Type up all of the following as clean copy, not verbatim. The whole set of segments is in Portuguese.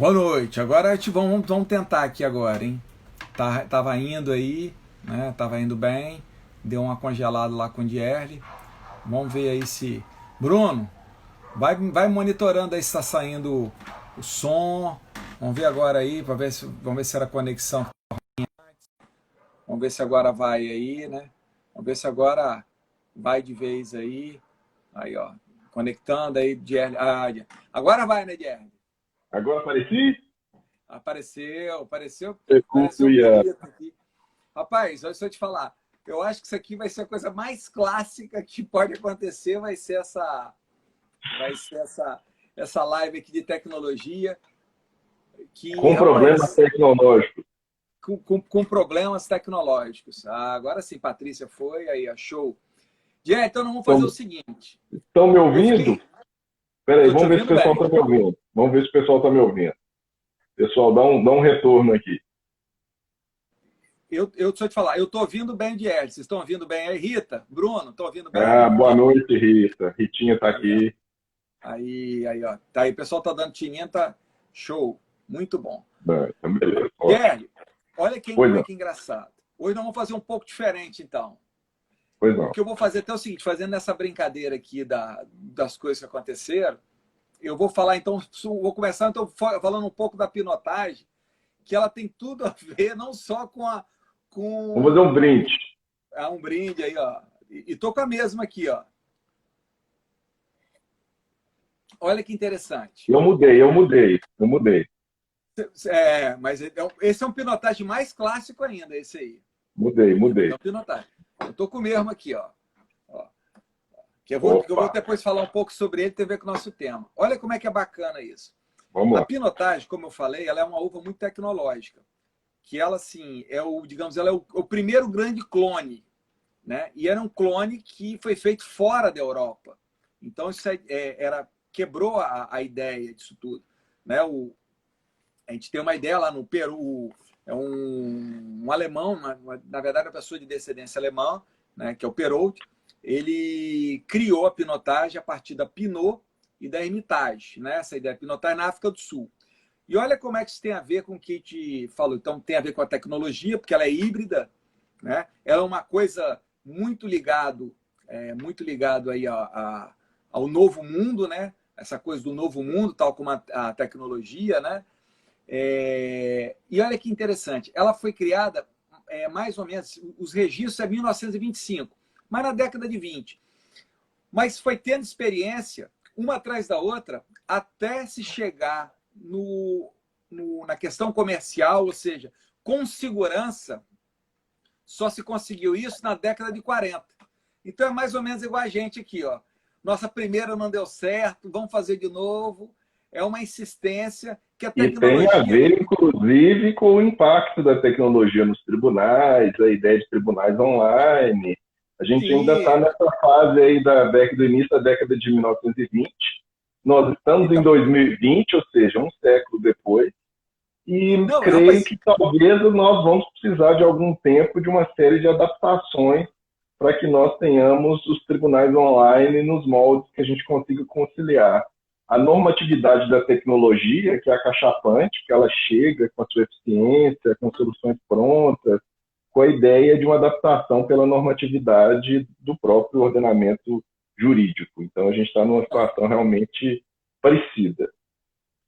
Boa noite. Agora vamos tentar aqui agora, hein? Tava indo aí, né? Tava indo bem. Deu uma congelada lá com o Dierle. Vamos ver aí se... Bruno, vai monitorando aí se está saindo o som. Vamos ver agora aí, vamos ver se era a conexão. Vamos ver se agora vai aí, né? Vamos ver se agora vai de vez aí. Aí, ó. Conectando aí, Dierle. Agora vai, né, Dierle? Agora apareci? Apareceu Aleluia. bonito aqui. Rapaz, olha só te falar. Eu acho que isso aqui vai ser a coisa mais clássica que pode acontecer, vai ser essa live aqui de tecnologia, que, Com problemas rapaz, tecnológicos. com problemas tecnológicos. Agora sim, Patrícia foi, aí, ó, show. Então, nós vamos fazer o seguinte. Estão me Eu ouvindo? fiquei... Espera aí, Tô te vamos ver se o ouvindo pessoal bem. está me ouvindo. Vamos ver se o pessoal está me ouvindo. Pessoal, dá um retorno aqui. Deixa eu te falar, eu tô ouvindo bem de Vocês estão ouvindo bem aí? Rita, Bruno, estão ouvindo Ah, bem? boa noite, Rita. Ritinha está Aí, ó. aqui. Aí, ó. Tá aí, o pessoal tá dando tininha, tá show. Muito bom. Então, beleza, ótimo. Guilherme, olha Pois como é não, que é engraçado. Hoje nós vamos fazer um pouco diferente, então. pois O não. que eu vou fazer até é o seguinte, fazendo essa brincadeira aqui das coisas que aconteceram, eu vou falar, então, vou começar então falando um pouco da pinotagem, que ela tem tudo a ver, não só Vamos fazer um com brinde. um brinde aí, ó. E tô com a mesma aqui, ó. Olha que interessante. Eu mudei. Mas esse é um pinotagem mais clássico ainda, esse aí. Mudei, Mas é mudei. um pinotagem. Eu tô com o mesmo aqui, ó. Que eu vou Opa, depois falar um pouco sobre ele, tem a ver com o nosso tema. Olha como é que é bacana isso. vamos A lá. pinotagem, como eu falei, ela é uma uva muito tecnológica. Que ela, assim, digamos, ela é o primeiro grande clone, né? E era um clone que foi feito fora da Europa. Então, isso quebrou a ideia disso tudo. Né? A gente tem uma ideia lá no Peru, é um alemão, na verdade, uma pessoa de descendência alemã, né, que é o Perrault, ele criou a pinotagem a partir da Pinot e da Hermitage, né, essa ideia da pinotagem na África do Sul. E olha como é que isso tem a ver com o que a gente falou. Então, tem a ver com a tecnologia, porque ela é híbrida, né? Ela é uma coisa muito ligado aí ao novo mundo, né? Essa coisa do novo mundo, tal como a tecnologia, né? E olha que interessante, ela foi criada mais ou menos, os registros é 1925, mas na década de 20. Mas foi tendo experiência, uma atrás da outra, até se chegar na questão comercial, ou seja, com segurança, só se conseguiu isso na década de 40. Então é mais ou menos igual a gente aqui, ó. Nossa primeira não deu certo, vamos fazer de novo. É uma insistência que a E tem a tecnologia ver, inclusive, com o impacto da tecnologia nos tribunais, a ideia de tribunais online. A gente ainda está sim, nessa fase aí do início da década de 1920. Nós estamos em então, 2020, ou seja, um século depois, e não, creio rapaz, que talvez nós vamos precisar de algum tempo de uma série de adaptações para que nós tenhamos os tribunais online nos moldes que a gente consiga conciliar a normatividade da tecnologia, que é acachapante, que ela chega com a sua eficiência, com soluções prontas, com a ideia de uma adaptação pela normatividade do próprio ordenamento jurídico. Então, a gente está numa situação realmente parecida.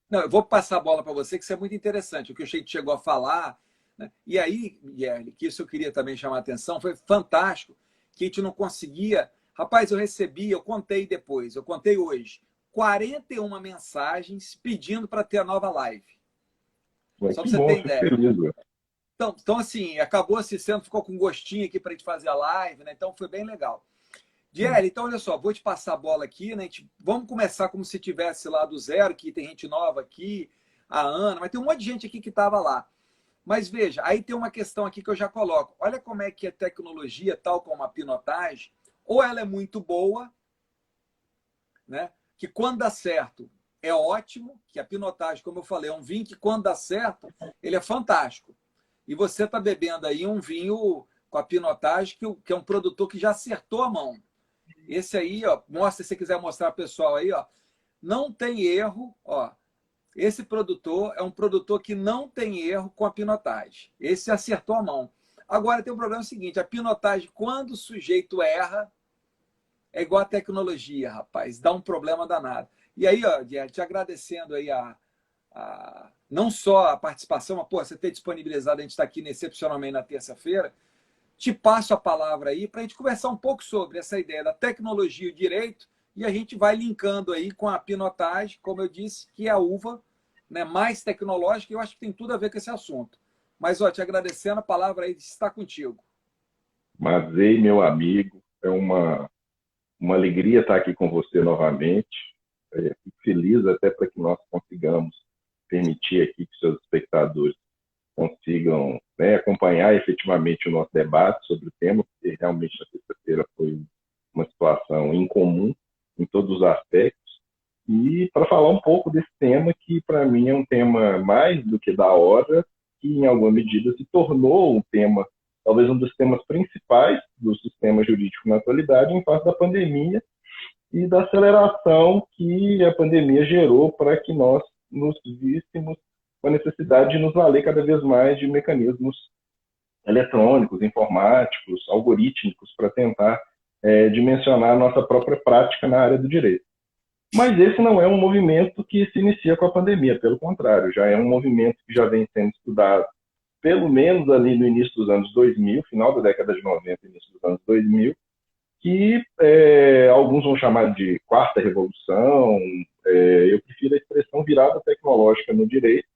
não, eu vou passar a bola para você, que isso é muito interessante. O que o Sheik chegou a falar, né? E aí, Guilherme, que isso eu queria também chamar a atenção, foi fantástico, que a gente não conseguia. Rapaz, eu contei depois, eu contei hoje, 41 mensagens pedindo para ter a nova live. Mas Só para que você bom, ter fico ideia. feliz. Então assim, acabou assistendo, ficou com gostinho aqui para a gente fazer a live, né? Então foi bem legal. Diel, então olha só, vou te passar a bola aqui, né? Vamos começar como se tivesse lá do zero, que tem gente nova aqui, a Ana, mas tem um monte de gente aqui que estava lá. Mas veja, aí tem uma questão aqui que eu já coloco. Olha como é que a tecnologia, tal como a pinotagem, ou ela é muito boa, né? Que quando dá certo é ótimo, que a pinotagem, como eu falei, é um vinho que quando dá certo, ele é fantástico. E você está bebendo aí um vinho com a pinotagem, que é um produtor que já acertou a mão. Esse aí, ó, mostra, se você quiser mostrar pro pessoal aí, ó, não tem erro, ó. Esse produtor é um produtor que não tem erro com a pinotagem. Esse acertou a mão. Agora tem um problema seguinte, a pinotagem, quando o sujeito erra, é igual a tecnologia, rapaz, dá um problema danado. E aí, ó, te agradecendo aí não só a participação, mas, pô, você ter disponibilizado, a gente está aqui excepcionalmente na terça-feira, te passo a palavra aí para a gente conversar um pouco sobre essa ideia da tecnologia e o direito, e a gente vai linkando aí com a pinotagem, como eu disse, que é a uva, né, mais tecnológica, e eu acho que tem tudo a ver com esse assunto. Mas, ó, te agradecendo, a palavra aí está contigo. Mazei, meu amigo, é uma alegria estar aqui com você novamente. Fico feliz até para que nós consigamos permitir aqui que seus espectadores consigam, né, acompanhar efetivamente o nosso debate sobre o tema, porque realmente na sexta-feira foi uma situação incomum em todos os aspectos. E para falar um pouco desse tema, que para mim é um tema mais do que da hora, que em alguma medida se tornou um tema, talvez um dos temas principais do sistema jurídico na atualidade, em face da pandemia e da aceleração que a pandemia gerou para que nós nos víssemos com a necessidade de nos valer cada vez mais de mecanismos eletrônicos, informáticos, algorítmicos, para tentar dimensionar a nossa própria prática na área do direito. Mas esse não é um movimento que se inicia com a pandemia, pelo contrário, já é um movimento que já vem sendo estudado pelo menos ali no início dos anos 2000, final da década de 90, início dos anos 2000, que alguns vão chamar de quarta revolução, eu prefiro a expressão virada tecnológica no direito,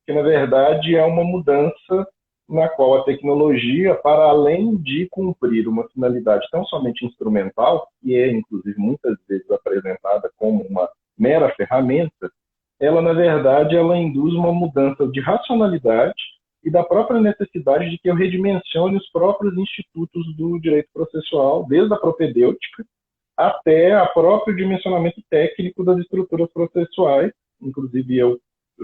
que na verdade é uma mudança na qual a tecnologia, para além de cumprir uma finalidade tão somente instrumental, que é inclusive muitas vezes apresentada como uma mera ferramenta, ela na verdade ela induz uma mudança de racionalidade e da própria necessidade de que eu redimensione os próprios institutos do direito processual, desde a propedêutica até o próprio dimensionamento técnico das estruturas processuais. Inclusive eu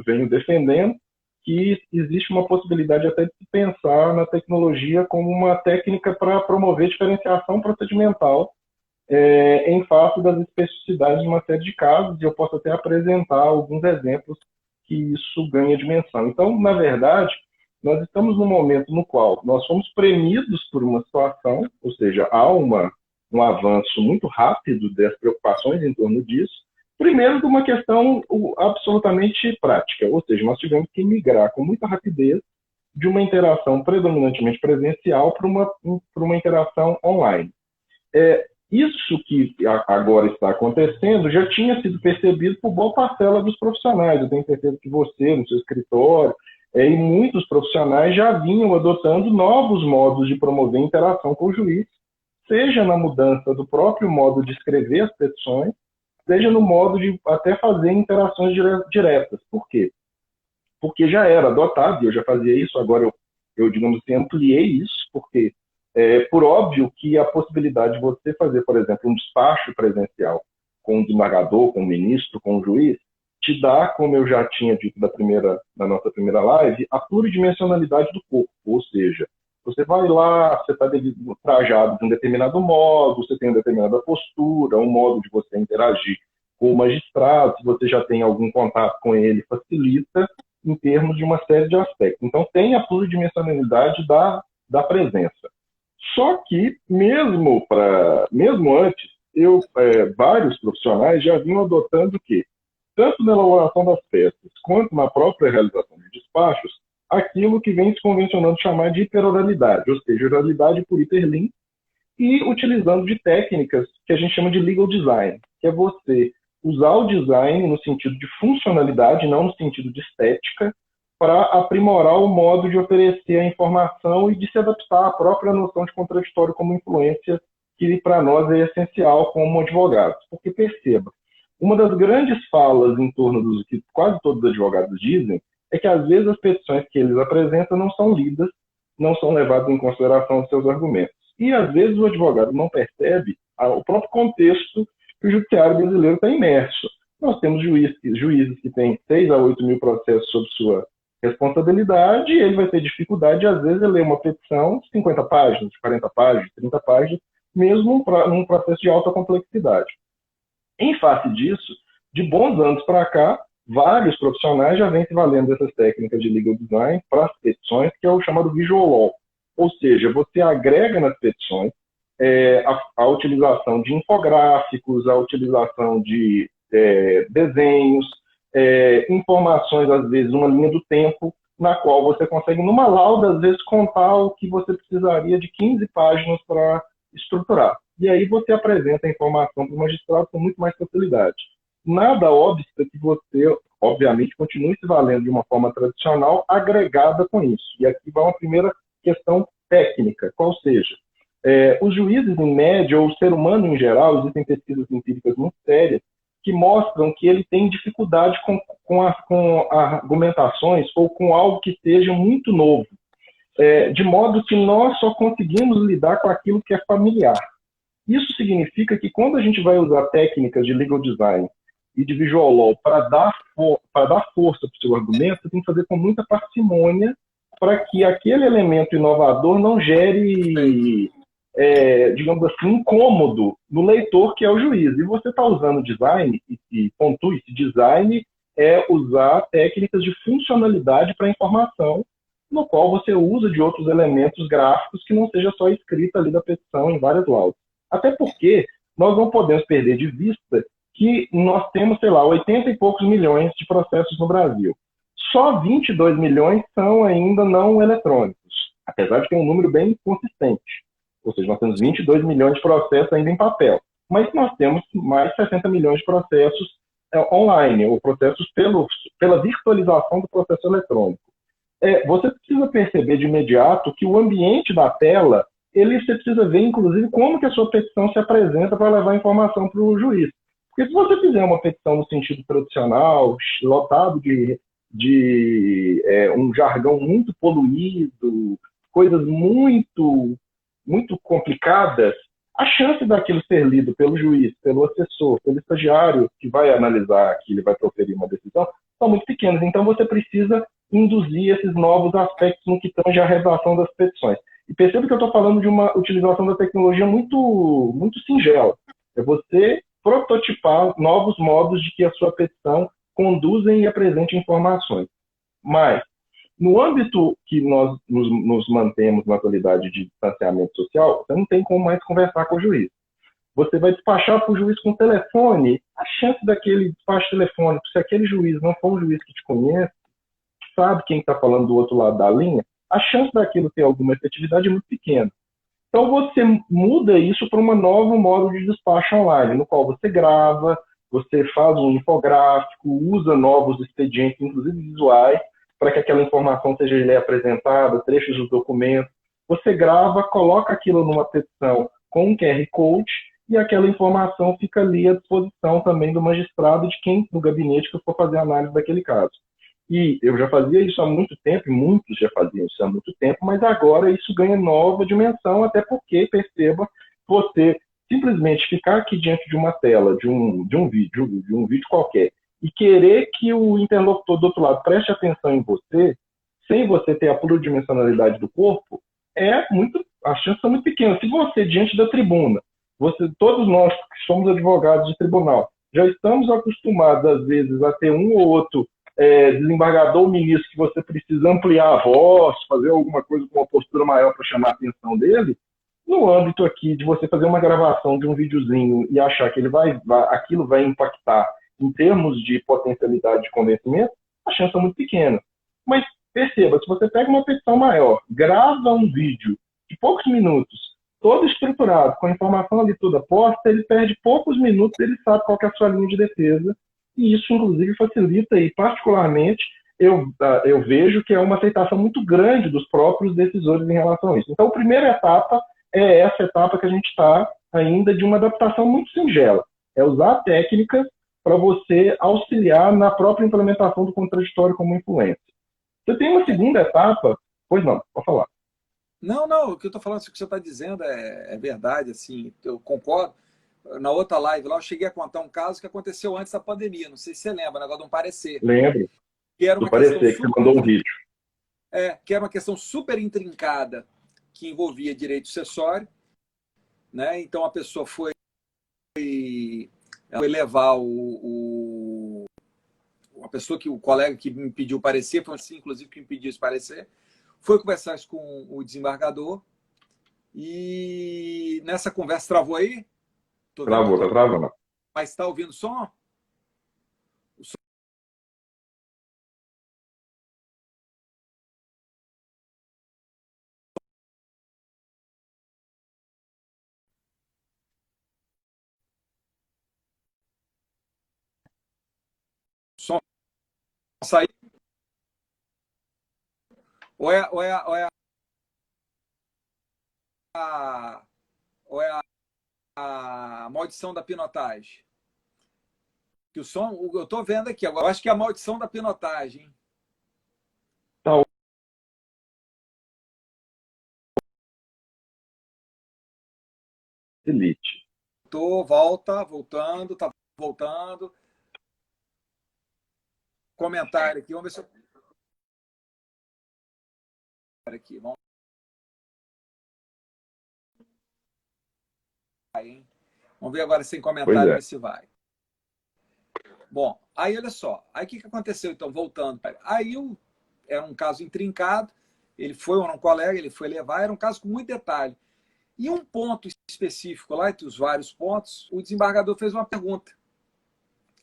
venho defendendo que existe uma possibilidade até de se pensar na tecnologia como uma técnica para promover diferenciação procedimental em face das especificidades de uma série de casos, e eu posso até apresentar alguns exemplos que isso ganha dimensão. Então, na verdade, nós estamos num momento no qual nós fomos premidos por uma situação, ou seja, há um avanço muito rápido das preocupações em torno disso. Primeiro, de uma questão absolutamente prática, ou seja, nós tivemos que migrar com muita rapidez de uma interação predominantemente presencial para uma interação online. Isso que agora está acontecendo já tinha sido percebido por boa parcela dos profissionais. Eu tenho certeza que você, no seu escritório, e muitos profissionais já vinham adotando novos modos de promover interação com o juiz, seja na mudança do próprio modo de escrever as petições, seja no modo de até fazer interações diretas. Por quê? Porque já era adotado, e eu já fazia isso, agora eu digamos assim, ampliei isso, porque por óbvio que a possibilidade de você fazer, por exemplo, um despacho presencial com o desembargador, com o ministro, com o juiz, te dá, como eu já tinha dito na nossa primeira live, a pluridimensionalidade do corpo, ou seja, você vai lá, você está trajado de um determinado modo, você tem uma determinada postura, um modo de você interagir com o magistrado, se você já tem algum contato com ele, facilita em termos de uma série de aspectos. Então, tem a pluridimensionalidade da presença. Só que, mesmo antes, vários profissionais já vinham adotando que, tanto na elaboração das peças, quanto na própria realização de despachos, aquilo que vem se convencionando chamar de hiperoralidade, ou seja, oralidade por hiperlink, e utilizando de técnicas que a gente chama de legal design, que é você usar o design no sentido de funcionalidade, não no sentido de estética, para aprimorar o modo de oferecer a informação e de se adaptar à própria noção de contraditório como influência, que para nós é essencial como advogados. Porque perceba, uma das grandes falas em torno do que quase todos os advogados dizem é que às vezes as petições que eles apresentam não são lidas, não são levadas em consideração os seus argumentos. E às vezes o advogado não percebe o próprio contexto que o judiciário brasileiro está imerso. Nós temos juízes que têm 6 a 8 mil processos sob sua responsabilidade, e ele vai ter dificuldade, às vezes, de ler uma petição de 50 páginas, de 40 páginas, de 30 páginas, mesmo num processo de alta complexidade. Em face disso, de bons anos para cá, vários profissionais já vêm se valendo dessas técnicas de legal design para as petições, que é o chamado visual law. Ou seja, você agrega nas petições a utilização de infográficos, a utilização de desenhos, informações, às vezes, uma linha do tempo, na qual você consegue, numa lauda, às vezes, contar o que você precisaria de 15 páginas para estruturar. E aí você apresenta a informação para o magistrado com muito mais facilidade. Nada obsta que você, obviamente, continue se valendo de uma forma tradicional, agregada com isso. E aqui vai uma primeira questão técnica, qual seja, os juízes, em média, ou o ser humano em geral, existem pesquisas empíricas muito sérias, que mostram que ele tem dificuldade com argumentações ou com algo que seja muito novo, de modo que nós só conseguimos lidar com aquilo que é familiar. Isso significa que quando a gente vai usar técnicas de legal design e de visual law para dar força para o seu argumento, você tem que fazer com muita parcimônia para que aquele elemento inovador não gere, digamos assim, incômodo no leitor, que é o juiz. E você está usando design, e pontue-se, design é usar técnicas de funcionalidade para informação, no qual você usa de outros elementos gráficos que não seja só a escrita ali da petição em várias laudas. Até porque nós não podemos perder de vista que nós temos, sei lá, 80 e poucos milhões de processos no Brasil. Só 22 milhões são ainda não eletrônicos, apesar de ter um número bem consistente. Ou seja, nós temos 22 milhões de processos ainda em papel. Mas nós temos mais 60 milhões de processos online, ou processos pela virtualização do processo eletrônico. Você precisa perceber de imediato que o ambiente da tela, você precisa ver, inclusive, como que a sua petição se apresenta para levar informação para o juiz. Porque se você fizer uma petição no sentido tradicional, lotado de um jargão muito poluído, coisas muito, muito complicadas, a chance daquilo ser lido pelo juiz, pelo assessor, pelo estagiário que vai analisar aquilo e vai proferir uma decisão, são muito pequenas. Então, você precisa induzir esses novos aspectos no que tange a redação das petições. E perceba que eu estou falando de uma utilização da tecnologia muito, muito singela. É você prototipar novos modos de que a sua petição conduzem e apresentem informações. Mas, no âmbito que nós nos mantemos na atualidade de distanciamento social, você não tem como mais conversar com o juiz. Você vai despachar para o juiz com o telefone, a chance daquele despacho telefônico, se aquele juiz não for um juiz que te conhece, que sabe quem está falando do outro lado da linha, a chance daquilo ter alguma efetividade é muito pequena. Então você muda isso para um novo modo de despacho online, no qual você grava, você faz um infográfico, usa novos expedientes, inclusive visuais, para que aquela informação seja lhe apresentada, trechos dos documentos. Você grava, coloca aquilo numa petição com um QR Code e aquela informação fica ali à disposição também do magistrado e de quem do gabinete que for fazer a análise daquele caso. E eu já fazia isso há muito tempo, e muitos já faziam isso há muito tempo, mas agora isso ganha nova dimensão, até porque, perceba, você simplesmente ficar aqui diante de uma tela, de um vídeo qualquer, e querer que o interlocutor do outro lado preste atenção em você, sem você ter a pluridimensionalidade do corpo, as chances são muito pequenas. Se você, diante da tribuna, todos nós que somos advogados de tribunal, já estamos acostumados, às vezes, a ter um ou outro desembargador ou ministro que você precisa ampliar a voz, fazer alguma coisa com uma postura maior para chamar a atenção dele, no âmbito aqui de você fazer uma gravação de um videozinho e achar que aquilo vai impactar em termos de potencialidade de convencimento, a chance é muito pequena. Mas perceba, se você pega uma petição maior, grava um vídeo de poucos minutos, todo estruturado, com a informação ali toda posta, ele perde poucos minutos, ele sabe qual que é a sua linha de defesa, e isso, inclusive, facilita, e particularmente, eu vejo que é uma aceitação muito grande dos próprios decisores em relação a isso. Então, a primeira etapa é essa etapa que a gente está ainda de uma adaptação muito singela. É usar técnicas para você auxiliar na própria implementação do contraditório como influência. Você tem uma segunda etapa? Pois não, pode falar. Não, o que eu estou falando, o que você está dizendo é verdade, assim, eu concordo. Na outra live lá, eu cheguei a contar um caso que aconteceu antes da pandemia, não sei se você lembra, o negócio de um parecer. Lembro. Que era uma do parecer, que você mandou um vídeo. Que era uma questão super intrincada, que envolvia direito sucessório, né? Então a pessoa foi levar uma pessoa que o colega que me pediu parecer, foi assim, inclusive, que me pediu esse parecer, foi conversar isso com o desembargador e nessa conversa travou aí? Tô vendo que Travou, tá travando. mas está ouvindo o som? O som saiu? Ou é a, ou é a maldição da pinotagem? Que o som, eu estou vendo aqui agora, eu acho que é a maldição da pinotagem, hein? Tá, elite. Voltando, tá voltando. Comentário aqui, vamos ver se eu... Aqui, vamos vai, hein? Vamos ver agora sem Pois comentário é. ver se vai. Bom, aí olha só. Aí o que aconteceu, então, voltando? Aí era um caso intrincado, ele foi um colega, ele foi levar, era um caso com muito detalhe. E um ponto específico lá, entre os vários pontos, o desembargador fez uma pergunta.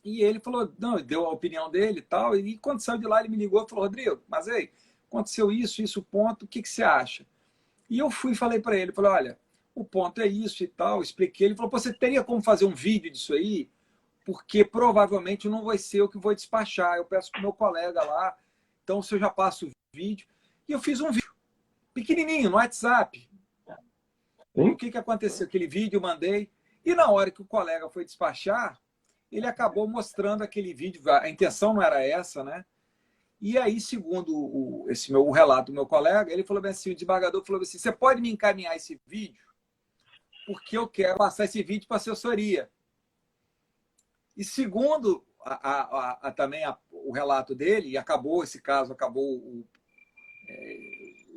E ele falou, não, deu a opinião dele e tal, e quando saiu de lá ele me ligou e falou, Rodrigo, mas aí, aconteceu isso, ponto, o que você acha? E eu fui e falei para ele, falei, olha, o ponto é isso e tal, expliquei. Ele falou, você teria como fazer um vídeo disso aí? Porque provavelmente não vai ser eu que vou despachar. Eu peço para o meu colega lá, então se eu já passo o vídeo. E eu fiz um vídeo pequenininho no WhatsApp. Sim? O que aconteceu? Aquele vídeo eu mandei. E na hora que o colega foi despachar, ele acabou mostrando aquele vídeo. A intenção não era essa, né? E aí, segundo o relato do meu colega, ele falou bem assim, o desembargador falou assim, você pode me encaminhar esse vídeo? Porque eu quero passar esse vídeo para a assessoria. E segundo também o relato dele, e acabou esse caso,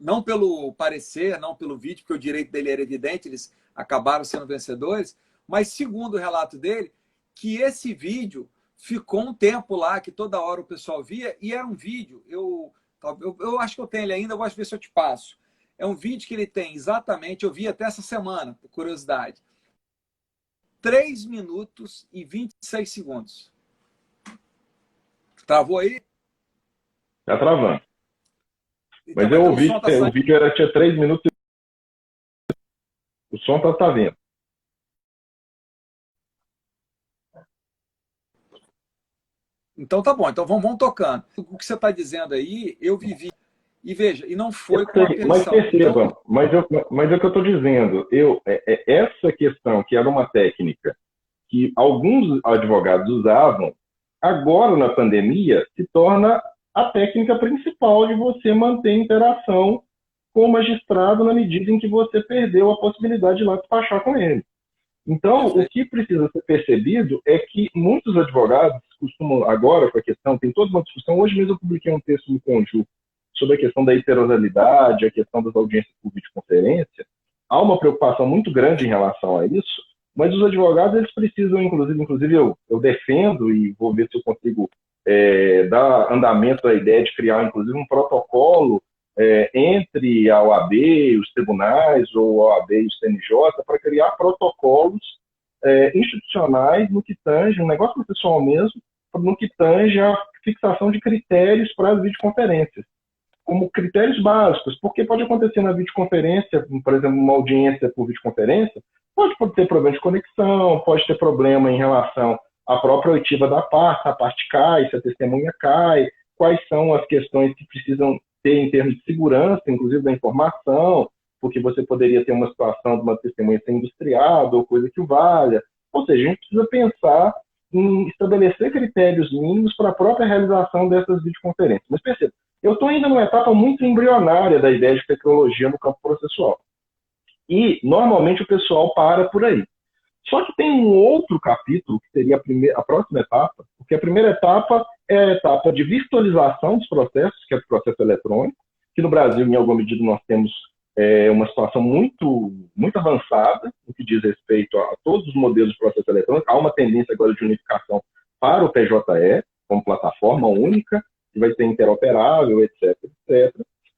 não pelo parecer, não pelo vídeo, porque o direito dele era evidente, eles acabaram sendo vencedores, mas segundo o relato dele, que esse vídeo ficou um tempo lá, que toda hora o pessoal via, e era um vídeo, eu acho que eu tenho ele ainda, eu gosto de ver se eu te passo. É um vídeo que ele tem exatamente, eu vi até essa semana, por curiosidade, 3 minutos e 26 segundos. Travou aí? Tá travando. Então, Mas eu o ouvi som tá que o saindo. vídeo tinha 3 minutos. O som tá vindo. Então tá bom, então vamos tocando. O que você está dizendo aí, eu vivi. E veja, e não Eu foi com a sei, mas permissão. perceba, Então, mas é o que eu estou dizendo. Essa questão, que era uma técnica que alguns advogados usavam, agora na pandemia se torna a técnica principal de você manter interação com o magistrado na medida em que você perdeu a possibilidade de ir lá despachar com ele. Então, o perfeito. que precisa ser percebido é que muitos advogados costumam, agora com a questão, tem toda uma discussão, hoje mesmo eu publiquei um texto no Conju sobre a questão da heterosalidade, a questão das audiências por videoconferência. Há uma preocupação muito grande em relação a isso, mas os advogados eles precisam, inclusive eu defendo e vou ver se eu consigo dar andamento à ideia de criar, inclusive, um protocolo entre a OAB e os tribunais, ou a OAB e o CNJ, para criar protocolos institucionais no que tange, um negócio processual mesmo, no que tange a fixação de critérios para as videoconferências, como critérios básicos, porque pode acontecer na videoconferência, por exemplo, uma audiência por videoconferência, pode ter problema de conexão, pode ter problema em relação à própria oitiva da parte, a parte cai, se a testemunha cai, quais são as questões que precisam ter em termos de segurança, inclusive da informação, porque você poderia ter uma situação de uma testemunha ser industriada ou coisa que o valha. Ou seja, a gente precisa pensar em estabelecer critérios mínimos para a própria realização dessas videoconferências. Mas perceba, eu estou ainda numa etapa muito embrionária da ideia de tecnologia no campo processual. E, normalmente, o pessoal para por aí. Só que tem um outro capítulo, que seria a próxima etapa, porque a primeira etapa é a etapa de virtualização dos processos, que é o processo eletrônico, que no Brasil, em alguma medida, nós temos uma situação muito, muito avançada no que diz respeito a todos os modelos de processo eletrônico. Há uma tendência agora de unificação para o PJE, como plataforma única, que vai ser interoperável, etc, etc.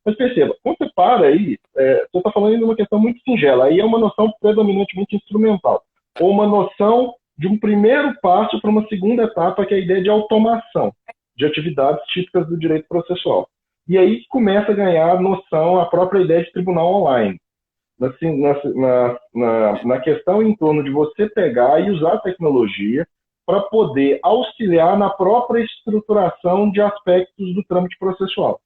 Mas perceba, quando você para aí, você está falando de uma questão muito singela, aí é uma noção predominantemente instrumental, ou uma noção de um primeiro passo para uma segunda etapa, que é a ideia de automação de atividades típicas do direito processual. E aí começa a ganhar noção a própria ideia de tribunal online. Na questão em torno de você pegar e usar a tecnologia para poder auxiliar na própria estruturação de aspectos do trâmite processual.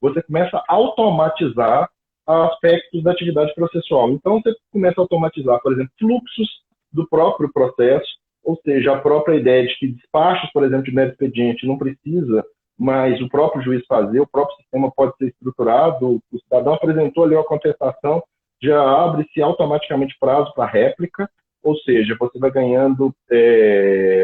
Você começa a automatizar aspectos da atividade processual. Então, você começa a automatizar, por exemplo, fluxos do próprio processo, ou seja, a própria ideia de que despachos, por exemplo, de mero expediente não precisa mais o próprio juiz fazer, o próprio sistema pode ser estruturado, o cidadão apresentou ali a contestação, já abre-se automaticamente prazo para réplica, ou seja, você vai ganhando,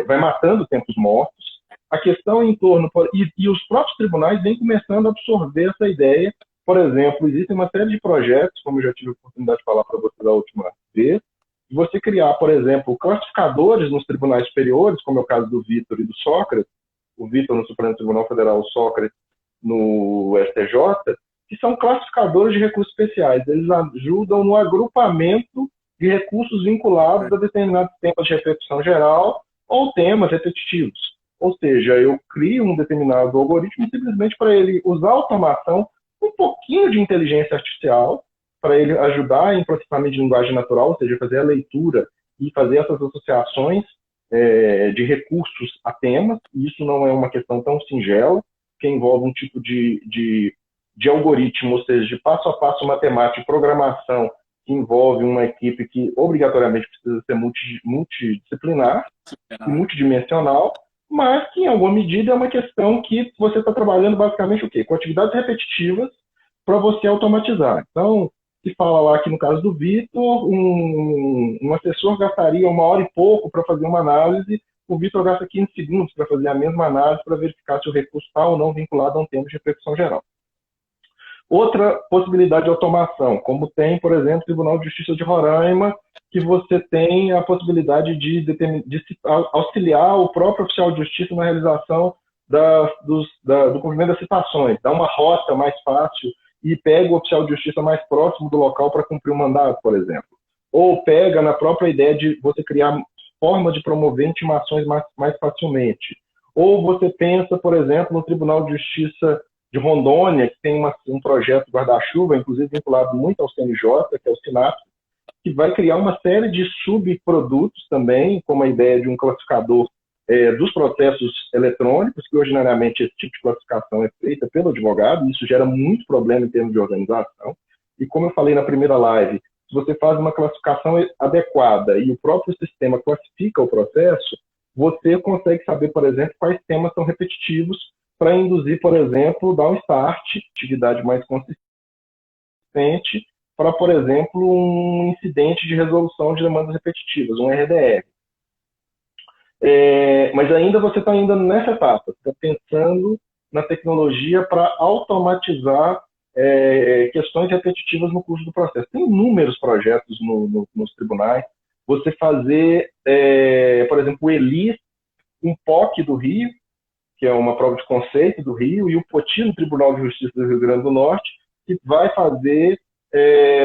vai matando tempos mortos. A questão em torno, e os próprios tribunais vêm começando a absorver essa ideia. Por exemplo, existem uma série de projetos, como eu já tive a oportunidade de falar para você da última vez, de você criar, por exemplo, classificadores nos tribunais superiores, como é o caso do Vitor e do Sócrates, o Vitor no Supremo Tribunal Federal, o Sócrates no STJ, que são classificadores de recursos especiais. Eles ajudam no agrupamento de recursos vinculados a determinados temas de repetição geral ou temas repetitivos. Ou seja, eu crio um determinado algoritmo simplesmente para ele usar automação, um pouquinho de inteligência artificial, para ele ajudar em processamento de linguagem natural, ou seja, fazer a leitura e fazer essas associações de recursos a temas. E isso não é uma questão tão singela, que envolve um tipo de algoritmo, ou seja, de passo a passo matemático e programação, que envolve uma equipe que obrigatoriamente precisa ser multidisciplinar e multidimensional, mas que, em alguma medida, é uma questão que você está trabalhando basicamente o quê? Com atividades repetitivas para você automatizar. Então, se fala lá que, no caso do Vitor, um assessor gastaria 1 hora e pouco para fazer uma análise, o Vitor gasta 15 segundos para fazer a mesma análise para verificar se o recurso está ou não vinculado a um tema de repercussão geral. Outra possibilidade de automação, como tem, por exemplo, o Tribunal de Justiça de Roraima, que você tem a possibilidade de auxiliar o próprio oficial de justiça na realização do cumprimento das citações, dá uma rota mais fácil e pega o oficial de justiça mais próximo do local para cumprir o mandato, por exemplo. Ou pega na própria ideia de você criar forma de promover intimações mais facilmente. Ou você pensa, por exemplo, no Tribunal de Justiça de Rondônia, que tem um projeto guarda-chuva, inclusive vinculado muito ao CNJ, que é o SINAP, que vai criar uma série de subprodutos também, como a ideia de um classificador dos processos eletrônicos, que ordinariamente esse tipo de classificação é feita pelo advogado, e isso gera muito problema em termos de organização. E como eu falei na primeira live, se você faz uma classificação adequada e o próprio sistema classifica o processo, você consegue saber, por exemplo, quais temas são repetitivos para induzir, por exemplo, dar um start, atividade mais consistente, para, por exemplo, um incidente de resolução de demandas repetitivas, um RDR. Mas ainda você está ainda nessa etapa, você está pensando na tecnologia para automatizar questões repetitivas no curso do processo. Tem inúmeros projetos nos tribunais. Você fazer, por exemplo, o ELI, um POC do Rio, que é uma prova de conceito do Rio, e o POTI no Tribunal de Justiça do Rio Grande do Norte, que vai fazer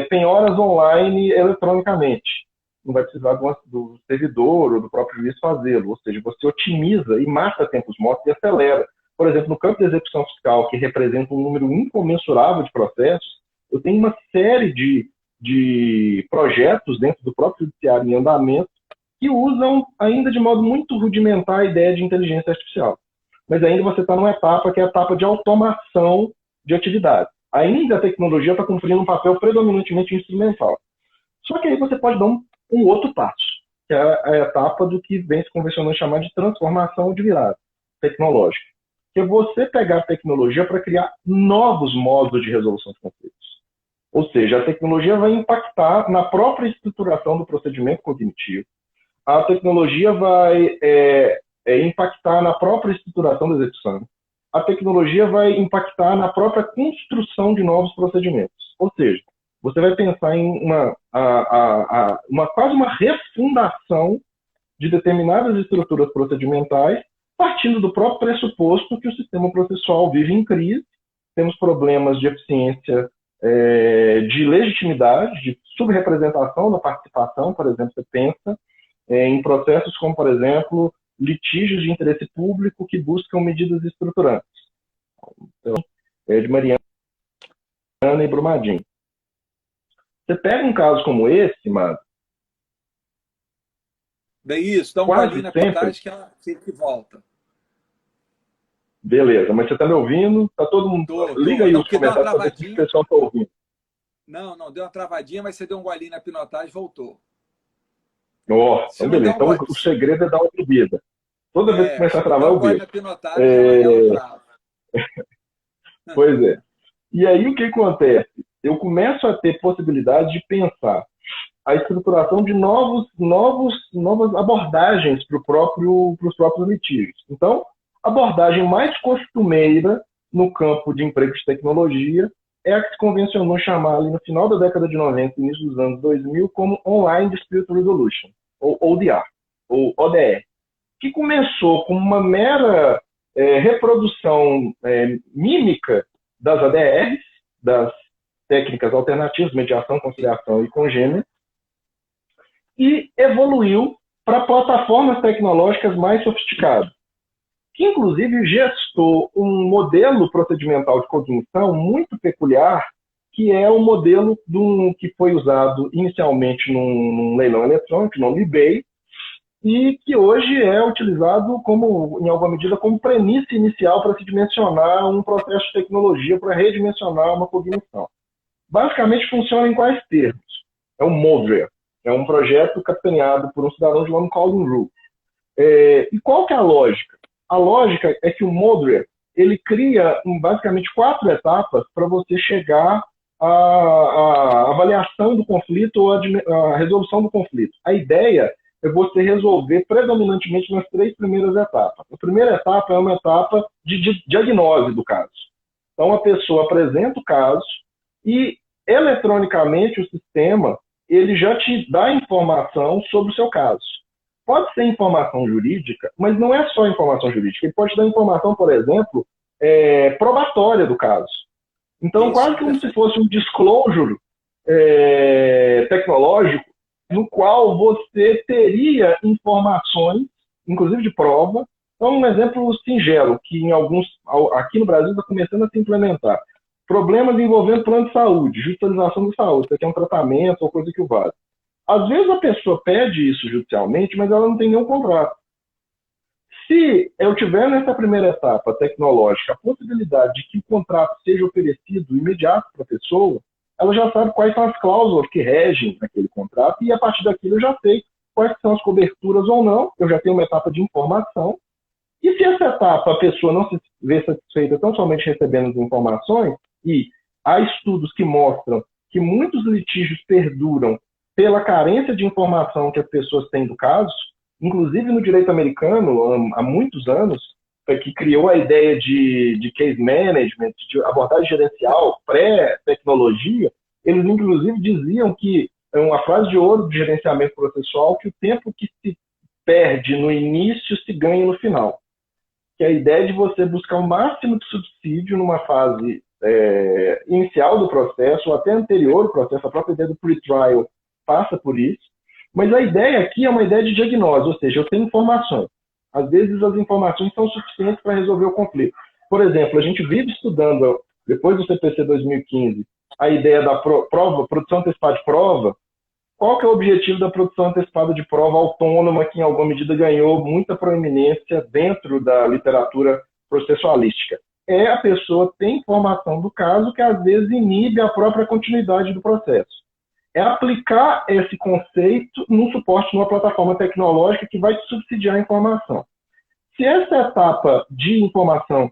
penhoras online eletronicamente. Não vai precisar do servidor ou do próprio juiz fazê-lo. Ou seja, você otimiza e mata tempos mortos e acelera. Por exemplo, no campo da execução fiscal, que representa um número incomensurável de processos, eu tenho uma série de projetos dentro do próprio judiciário em andamento que usam ainda de modo muito rudimentar a ideia de inteligência artificial. Mas ainda você está numa etapa que é a etapa de automação de atividade. Ainda a tecnologia está cumprindo um papel predominantemente instrumental. Só que aí você pode dar um outro passo, que é a etapa do que vem se convencionando chamar de transformação de virada tecnológica, que é você pegar a tecnologia para criar novos modos de resolução de conflitos. Ou seja, a tecnologia vai impactar na própria estruturação do procedimento cognitivo, a tecnologia vai impactar na própria estruturação da execução, a tecnologia vai impactar na própria construção de novos procedimentos. Ou seja, você vai pensar em quase uma refundação de determinadas estruturas procedimentais partindo do próprio pressuposto que o sistema processual vive em crise, temos problemas de eficiência, de legitimidade, de subrepresentação da participação. Por exemplo, você pensa em processos como, por exemplo, litígios de interesse público que buscam medidas estruturantes. Então, de Mariana e Brumadinho. Você pega um caso como esse, mano. Daí isso, dá um golinho na pilotagem que ela sempre volta. Beleza, mas você está me ouvindo? Tá todo mundo. Liga aí os comentários para ver se o pessoal está ouvindo. Não, deu uma travadinha, mas você deu um golinho na pilotagem e voltou. Então beleza. Então o segredo é dar uma bebida. Toda vez que começar a travar, eu bebo. Pois é. E aí o que acontece? Eu começo a ter possibilidade de pensar a estruturação de novas abordagens para os próprios litígios. Então, a abordagem mais costumeira no campo de emprego de tecnologia é a que se convencionou chamar ali no final da década de 90 e início dos anos 2000 como Online Dispute Resolution, ou ODR, ou ODR, que começou como uma mera reprodução mímica das ADRs, das técnicas alternativas, mediação, conciliação e congênere, e evoluiu para plataformas tecnológicas mais sofisticadas, que inclusive gestou um modelo procedimental de cognição muito peculiar, que é o modelo que foi usado inicialmente num leilão eletrônico, no eBay, e que hoje é utilizado em alguma medida, como premissa inicial para se dimensionar um processo de tecnologia, para redimensionar uma cognição. Basicamente funciona em quais termos? É um Modria, é um projeto capitaneado por um cidadão de nome Colin Rue. E qual que é a lógica? A lógica é que o Modria, ele cria basicamente 4 etapas para você chegar à avaliação do conflito ou à resolução do conflito. A ideia é você resolver predominantemente nas 3 primeiras etapas. A primeira etapa é uma etapa de diagnose do caso. Então, a pessoa apresenta o caso e, eletronicamente, o sistema ele já te dá informação sobre o seu caso. Pode ser informação jurídica, mas não é só informação jurídica. Ele pode dar informação, por exemplo, probatória do caso. Então, isso, quase como se fosse um disclosure tecnológico, no qual você teria informações, inclusive de prova. Então, um exemplo singelo, que aqui no Brasil está começando a se implementar. Problemas envolvendo plano de saúde, judicialização de saúde, você quer um tratamento ou coisa que o vale. Às vezes a pessoa pede isso judicialmente, mas ela não tem nenhum contrato. Se eu tiver nessa primeira etapa tecnológica a possibilidade de que o contrato seja oferecido imediato para a pessoa, ela já sabe quais são as cláusulas que regem aquele contrato e a partir daquilo eu já sei quais são as coberturas ou não, eu já tenho uma etapa de informação. E se essa etapa a pessoa não se vê satisfeita tão somente recebendo as informações, e há estudos que mostram que muitos litígios perduram pela carência de informação que as pessoas têm do caso, inclusive no direito americano, há muitos anos, que criou a ideia de case management, de abordagem gerencial pré-tecnologia, eles inclusive diziam que é uma frase de ouro de gerenciamento processual, que o tempo que se perde no início se ganha no final. Que é a ideia de você buscar o máximo de subsídio numa fase inicial do processo, ou até anterior ao processo, a própria ideia do pre-trial passa por isso, mas a ideia aqui é uma ideia de diagnose, ou seja, eu tenho informações. Às vezes as informações são suficientes para resolver o conflito. Por exemplo, a gente vive estudando, depois do CPC 2015, a ideia da produção antecipada de prova. Qual que é o objetivo da produção antecipada de prova autônoma, que em alguma medida ganhou muita proeminência dentro da literatura processualística? É a pessoa ter informação do caso que às vezes inibe a própria continuidade do processo. É aplicar esse conceito num suporte, numa plataforma tecnológica que vai te subsidiar a informação. Se essa etapa de informação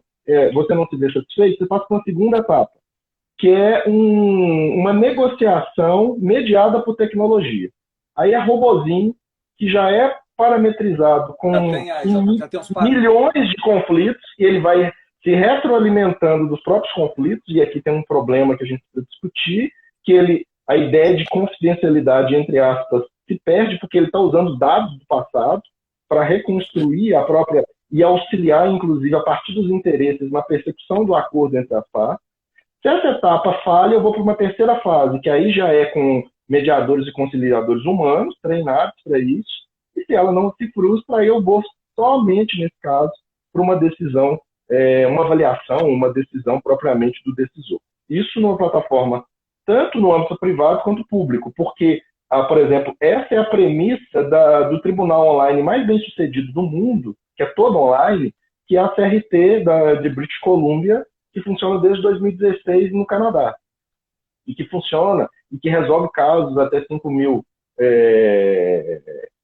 você não se vê satisfeito, você passa para uma segunda etapa, que é uma negociação mediada por tecnologia. Aí é robozinho, que já é parametrizado com milhões de conflitos, e ele vai se retroalimentando dos próprios conflitos, e aqui tem um problema que a gente precisa discutir, que a ideia de confidencialidade, entre aspas, se perde porque ele está usando dados do passado para reconstruir a própria e auxiliar, inclusive, a partir dos interesses na persecução do acordo entre as partes. Se essa etapa falha, eu vou para uma terceira fase, que aí já é com mediadores e conciliadores humanos, treinados para isso, e se ela não se frustra, aí eu vou somente, nesse caso, para uma decisão, uma avaliação, uma decisão propriamente do decisor. Isso numa plataforma, tanto no âmbito privado quanto público, porque, por exemplo, essa é a premissa do tribunal online mais bem sucedido do mundo, que é todo online, que é a CRT de British Columbia, que funciona desde 2016 no Canadá. E que funciona, e que resolve casos até 5 mil,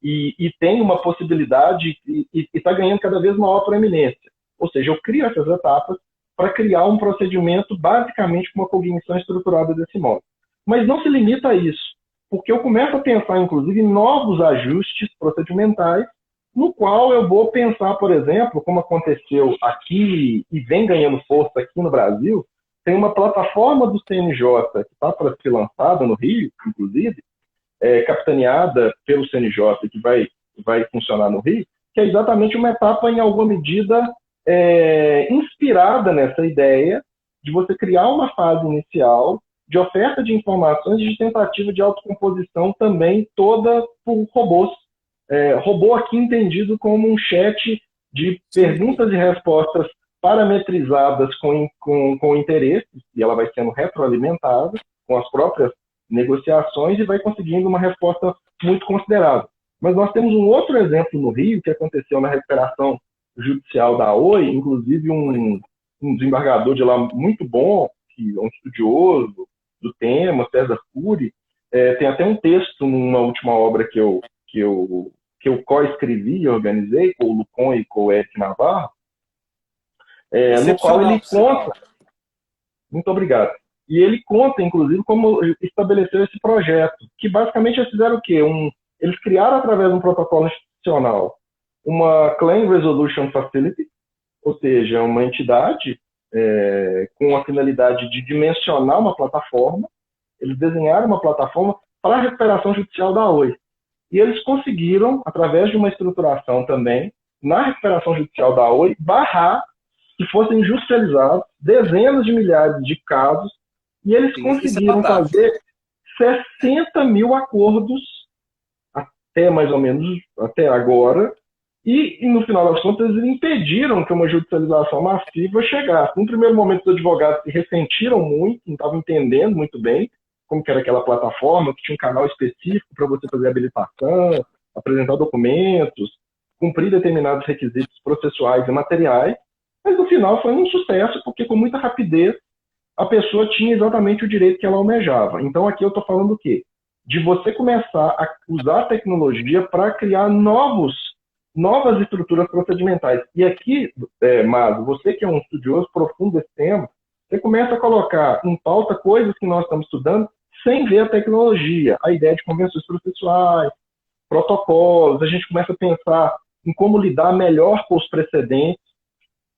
e tem uma possibilidade, e está ganhando cada vez maior proeminência. Ou seja, eu crio essas etapas para criar um procedimento basicamente com uma cognição estruturada desse modo. Mas não se limita a isso, porque eu começo a pensar, inclusive, em novos ajustes procedimentais, no qual eu vou pensar, por exemplo, como aconteceu aqui e vem ganhando força aqui no Brasil, tem uma plataforma do CNJ que está para ser lançada no Rio, inclusive, capitaneada pelo CNJ, que vai funcionar no Rio, que é exatamente uma etapa, em alguma medida, inspirada nessa ideia de você criar uma fase inicial de oferta de informações e de tentativa de autocomposição também toda por robôs. Robô aqui entendido como um chat de perguntas e respostas parametrizadas com interesses, e ela vai sendo retroalimentada com as próprias negociações e vai conseguindo uma resposta muito considerável. Mas nós temos um outro exemplo no Rio, que aconteceu na recuperação judicial da Oi, inclusive um desembargador de lá muito bom, que é um estudioso do tema, César Cury, tem até um texto numa última obra que eu co-escrevi e organizei com o Lucon e com o Eric Navarro, no qual ele conta... Muito obrigado. E ele conta, inclusive, como estabeleceu esse projeto, que basicamente eles fizeram o quê? Eles criaram, através de um protocolo institucional, uma Claim Resolution Facility, ou seja, uma entidade com a finalidade de dimensionar uma plataforma. Eles desenharam uma plataforma para a recuperação judicial da Oi. E eles conseguiram, através de uma estruturação também, na recuperação judicial da Oi, barrar que fossem judicializados dezenas de milhares de casos, e eles conseguiram fazer 60 mil acordos até mais ou menos até agora, e no final das contas eles impediram que uma judicialização massiva chegasse. No primeiro momento, os advogados se ressentiram muito, não estavam entendendo muito bem como que era aquela plataforma, que tinha um canal específico para você fazer habilitação, apresentar documentos, cumprir determinados requisitos processuais e materiais, mas no final foi um sucesso, porque com muita rapidez a pessoa tinha exatamente o direito que ela almejava. Então aqui eu estou falando o quê? De você começar a usar a tecnologia para criar novas estruturas procedimentais. E aqui, Mazo, você que é um estudioso profundo desse tema, você começa a colocar em pauta coisas que nós estamos estudando sem ver a tecnologia, a ideia de convenções processuais, protocolos, a gente começa a pensar em como lidar melhor com os precedentes,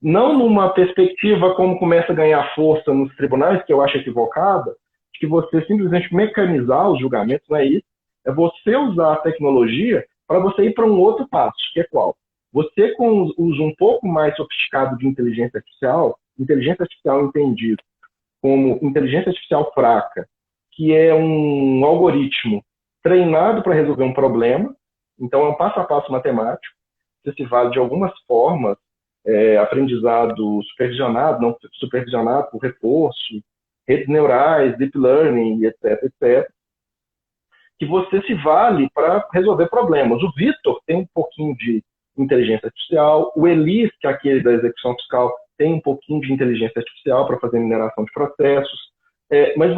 não numa perspectiva como começa a ganhar força nos tribunais, que eu acho equivocada, de que você simplesmente mecanizar os julgamentos, não é isso, é você usar a tecnologia para você ir para um outro passo, que é qual? Você, com o uso um pouco mais sofisticado de inteligência artificial entendido como inteligência artificial fraca, que é um algoritmo treinado para resolver um problema, então é um passo a passo matemático, você se vale de algumas formas, aprendizado supervisionado, não supervisionado por reforço, redes neurais, deep learning, etc, etc, que você se vale para resolver problemas. O Vitor tem um pouquinho de inteligência artificial, o Elis, que é aquele da execução fiscal, tem um pouquinho de inteligência artificial para fazer mineração de processos, mas se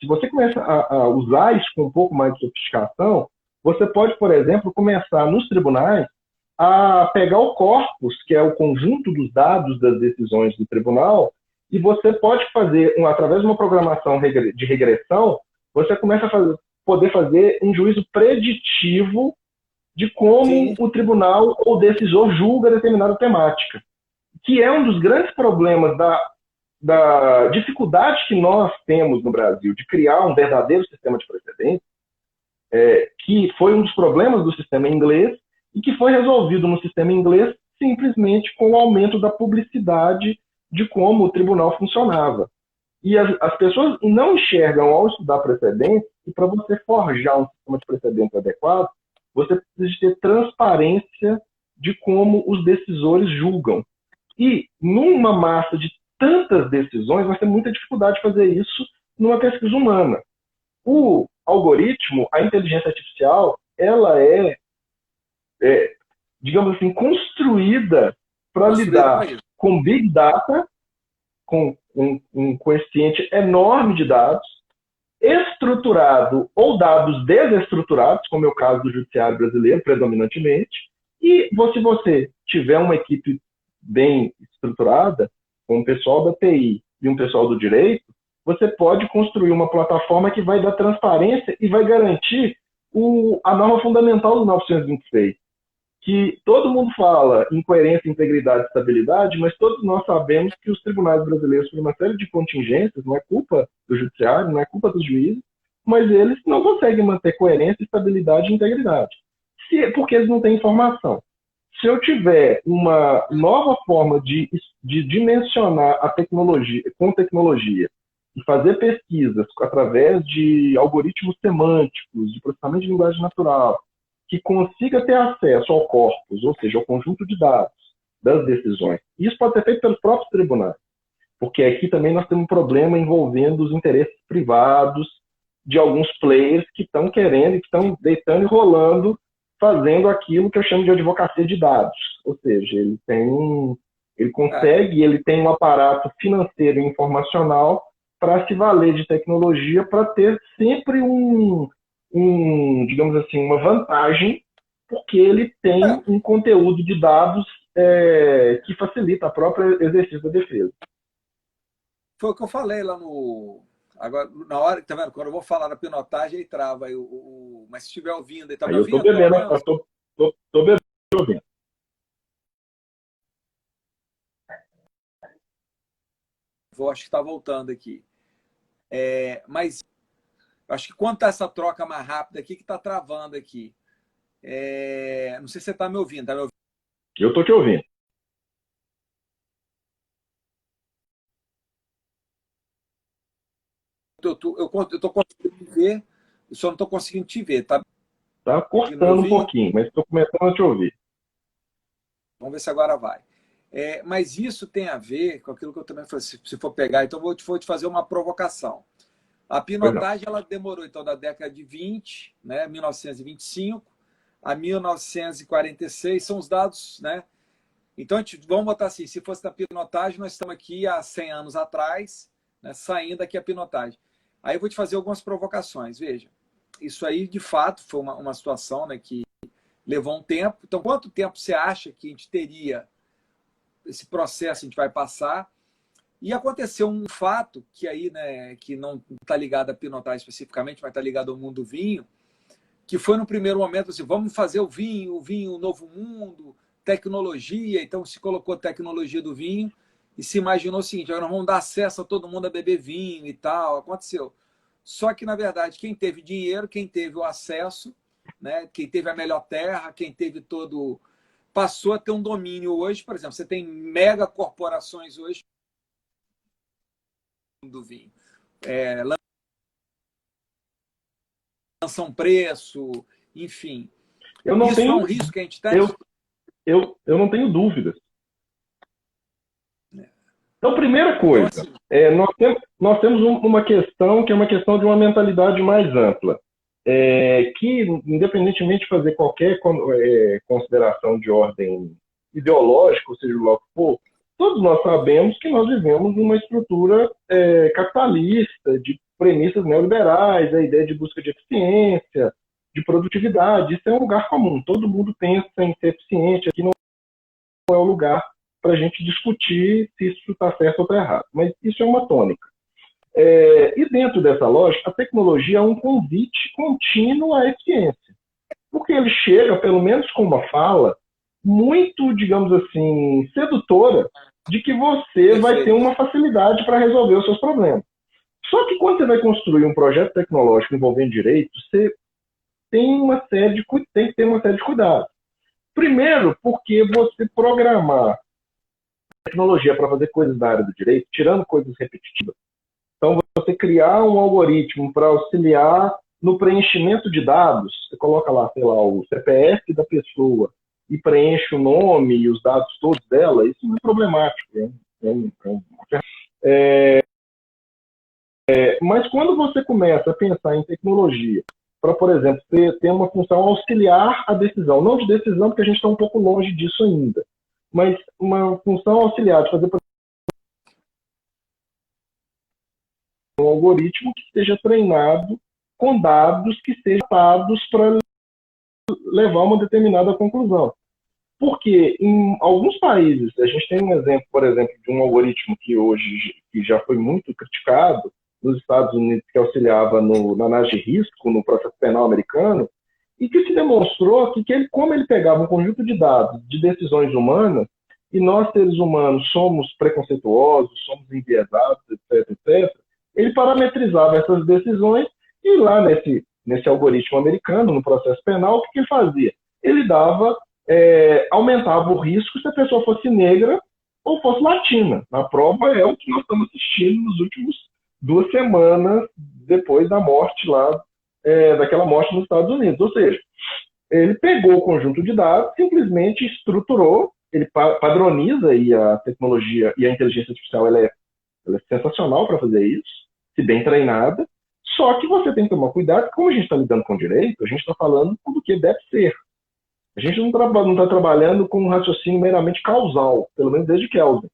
você começa a usar isso com um pouco mais de sofisticação, você pode, por exemplo, começar nos tribunais a pegar o corpus, que é o conjunto dos dados das decisões do tribunal, e você pode fazer, através de uma programação de regressão, você começa a poder fazer um juízo preditivo de como o tribunal ou decisor julga determinada temática, que é um dos grandes problemas da dificuldade que nós temos no Brasil de criar um verdadeiro sistema de precedentes, que foi um dos problemas do sistema inglês e que foi resolvido no sistema inglês simplesmente com o aumento da publicidade de como o tribunal funcionava. E as pessoas não enxergam ao estudar precedentes que para você forjar um sistema de precedentes adequado, você precisa ter transparência de como os decisores julgam. E numa massa de tantas decisões, nós temos muita dificuldade de fazer isso numa pesquisa humana. O algoritmo, a inteligência artificial, ela digamos assim, construída para lidar com Big Data, com um coeficiente enorme de dados, estruturado ou dados desestruturados, como é o caso do judiciário brasileiro, predominantemente, e se você tiver uma equipe bem estruturada, com o pessoal da TI e um pessoal do direito, você pode construir uma plataforma que vai dar transparência e vai garantir a norma fundamental do 926, que todo mundo fala em coerência, integridade e estabilidade, mas todos nós sabemos que os tribunais brasileiros, por uma série de contingências, não é culpa do judiciário, não é culpa dos juízes, mas eles não conseguem manter coerência, estabilidade e integridade, porque eles não têm informação. Se eu tiver uma nova forma de dimensionar a tecnologia, com tecnologia, e fazer pesquisas através de algoritmos semânticos, de processamento de linguagem natural, que consiga ter acesso ao corpus, ou seja, ao conjunto de dados das decisões. Isso pode ser feito pelos próprios tribunais, porque aqui também nós temos um problema envolvendo os interesses privados de alguns players que estão querendo, que estão deitando e rolando, fazendo aquilo que eu chamo de advocacia de dados. Ou seja, ele consegue, ele tem um aparato financeiro e informacional para se valer de tecnologia para ter sempre digamos assim, uma vantagem, porque ele tem um conteúdo de dados que facilita o próprio exercício da defesa. Foi o que eu falei lá no... Agora, na hora, tá vendo? Quando eu vou falar na pinotagem, aí trava. Mas se estiver ouvindo, ele tá me ouvindo? Eu tô bebendo, ouvindo. Acho que está voltando aqui. Mas acho que quanto a essa troca mais rápida aqui, que está travando aqui. Não sei se você está me ouvindo. Tá me ouvindo? Eu estou te ouvindo. Eu estou conseguindo ver, eu só não estou conseguindo te ver. Tá cortando um pouquinho, mas estou começando a te ouvir. Vamos ver se agora vai. Mas isso tem a ver com aquilo que eu também falei, se for pegar, então vou te fazer uma provocação. A pinotagem ela demorou então da década de 20, né, 1925, a 1946, são os dados, né? Então, vamos botar assim, se fosse da pinotagem, nós estamos aqui há 100 anos atrás, né, saindo aqui a pinotagem. Aí eu vou te fazer algumas provocações, veja. Isso aí, de fato, foi uma situação, né, que levou um tempo. Então, quanto tempo você acha que a gente teria esse processo, a gente vai passar? E aconteceu um fato que aí, né, que não está ligado à pinotagem especificamente, mas está ligado ao mundo do vinho, que foi no primeiro momento assim, vamos fazer o vinho, o novo mundo, tecnologia. Então se colocou tecnologia do vinho e se imaginou o seguinte, agora nós vamos dar acesso a todo mundo a beber vinho e tal. Aconteceu. Só que, na verdade, quem teve dinheiro, quem teve o acesso, né, quem teve a melhor terra, quem teve todo... passou a ter um domínio hoje. Por exemplo, você tem mega corporações hoje do vinho. Lançam preço, enfim. Isso é um risco que a gente tem? Eu não tenho dúvidas. Então, primeira coisa, então, assim, nós temos uma questão que é uma questão de uma mentalidade mais ampla, que, independentemente de fazer qualquer consideração de ordem ideológica, ou seja, lá o que for, todos nós sabemos que nós vivemos numa estrutura capitalista, de premissas neoliberais, a ideia de busca de eficiência, de produtividade. Isso é um lugar comum. Todo mundo pensa em ser eficiente. Aqui não é o lugar para a gente discutir se isso está certo ou está errado. Mas isso é uma tônica. E dentro dessa lógica, a tecnologia é um convite contínuo à eficiência. Porque ele chega, pelo menos com uma fala, muito, digamos assim, sedutora, de que você vai ter uma facilidade para resolver os seus problemas. Só que quando você vai construir um projeto tecnológico envolvendo direito, você tem que ter uma série de cuidados. Primeiro, porque você programar tecnologia para fazer coisas da área do direito, tirando coisas repetitivas. Então, você criar um algoritmo para auxiliar no preenchimento de dados, você coloca lá, sei lá, o CPF da pessoa e preenche o nome e os dados todos dela, isso não é problemático. Mas quando você começa a pensar em tecnologia para, por exemplo, ter uma função auxiliar à decisão, não de decisão, porque a gente está um pouco longe disso ainda, mas uma função auxiliar de fazer um algoritmo que esteja treinado com dados que sejam dados para levar a uma determinada conclusão. Porque em alguns países, a gente tem um exemplo, por exemplo, de um algoritmo que hoje que já foi muito criticado nos Estados Unidos, que auxiliava na análise de risco, no processo penal americano, e que se demonstrou que como ele pegava um conjunto de dados de decisões humanas, e nós, seres humanos, somos preconceituosos, somos enviesados, etc., etc., ele parametrizava essas decisões e lá nesse algoritmo americano, no processo penal, o que ele fazia? Ele aumentava o risco se a pessoa fosse negra ou fosse latina. A prova é o que nós estamos assistindo nos últimos 2 semanas depois da morte lá, daquela morte nos Estados Unidos. Ou seja, ele pegou o conjunto de dados, simplesmente estruturou, ele padroniza, e a tecnologia e a inteligência artificial ela é sensacional para fazer isso, se bem treinada, só que você tem que tomar cuidado, como a gente está lidando com direito, a gente está falando do que deve ser. A gente não está trabalhando com um raciocínio meramente causal, pelo menos desde Kelvin.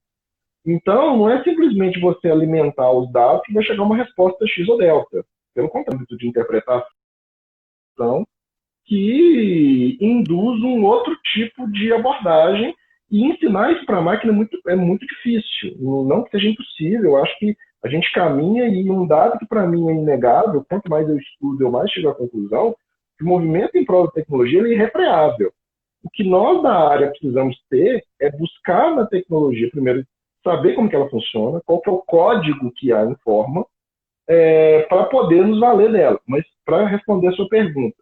Então, não é simplesmente você alimentar os dados que vai chegar uma resposta X ou delta. Pelo contrário, de interpretação que induz um outro tipo de abordagem, e ensinar isso para a máquina é muito difícil. Não que seja impossível, eu acho que a gente caminha, e um dado que para mim é inegável, quanto mais eu estudo, eu mais chego à conclusão, que o movimento em prol da tecnologia ele é irrefreável. O que nós da área precisamos ter é buscar na tecnologia, primeiro, saber como que ela funciona, qual que é o código que a informa, para poder nos valer dela. Mas, para responder a sua pergunta,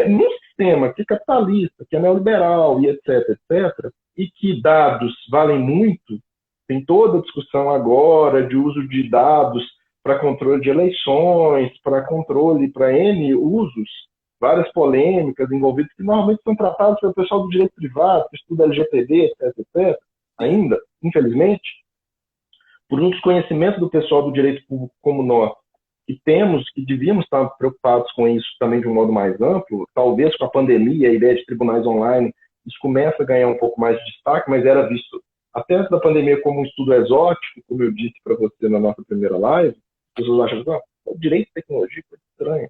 num sistema que é capitalista, que é neoliberal e etc., etc., e que dados valem muito, tem toda a discussão agora de uso de dados para controle de eleições, para controle, para N usos, várias polêmicas envolvidas, que normalmente são tratadas pelo pessoal do direito privado, que estuda LGPD, etc., etc., ainda, infelizmente, por um desconhecimento do pessoal do direito público como nós, que devíamos estar preocupados com isso também de um modo mais amplo. Talvez com a pandemia, a ideia de tribunais online, isso começa a ganhar um pouco mais de destaque, mas era visto até antes da pandemia como um estudo exótico, como eu disse para você na nossa primeira live. As pessoas acham que direito e tecnologia é estranho.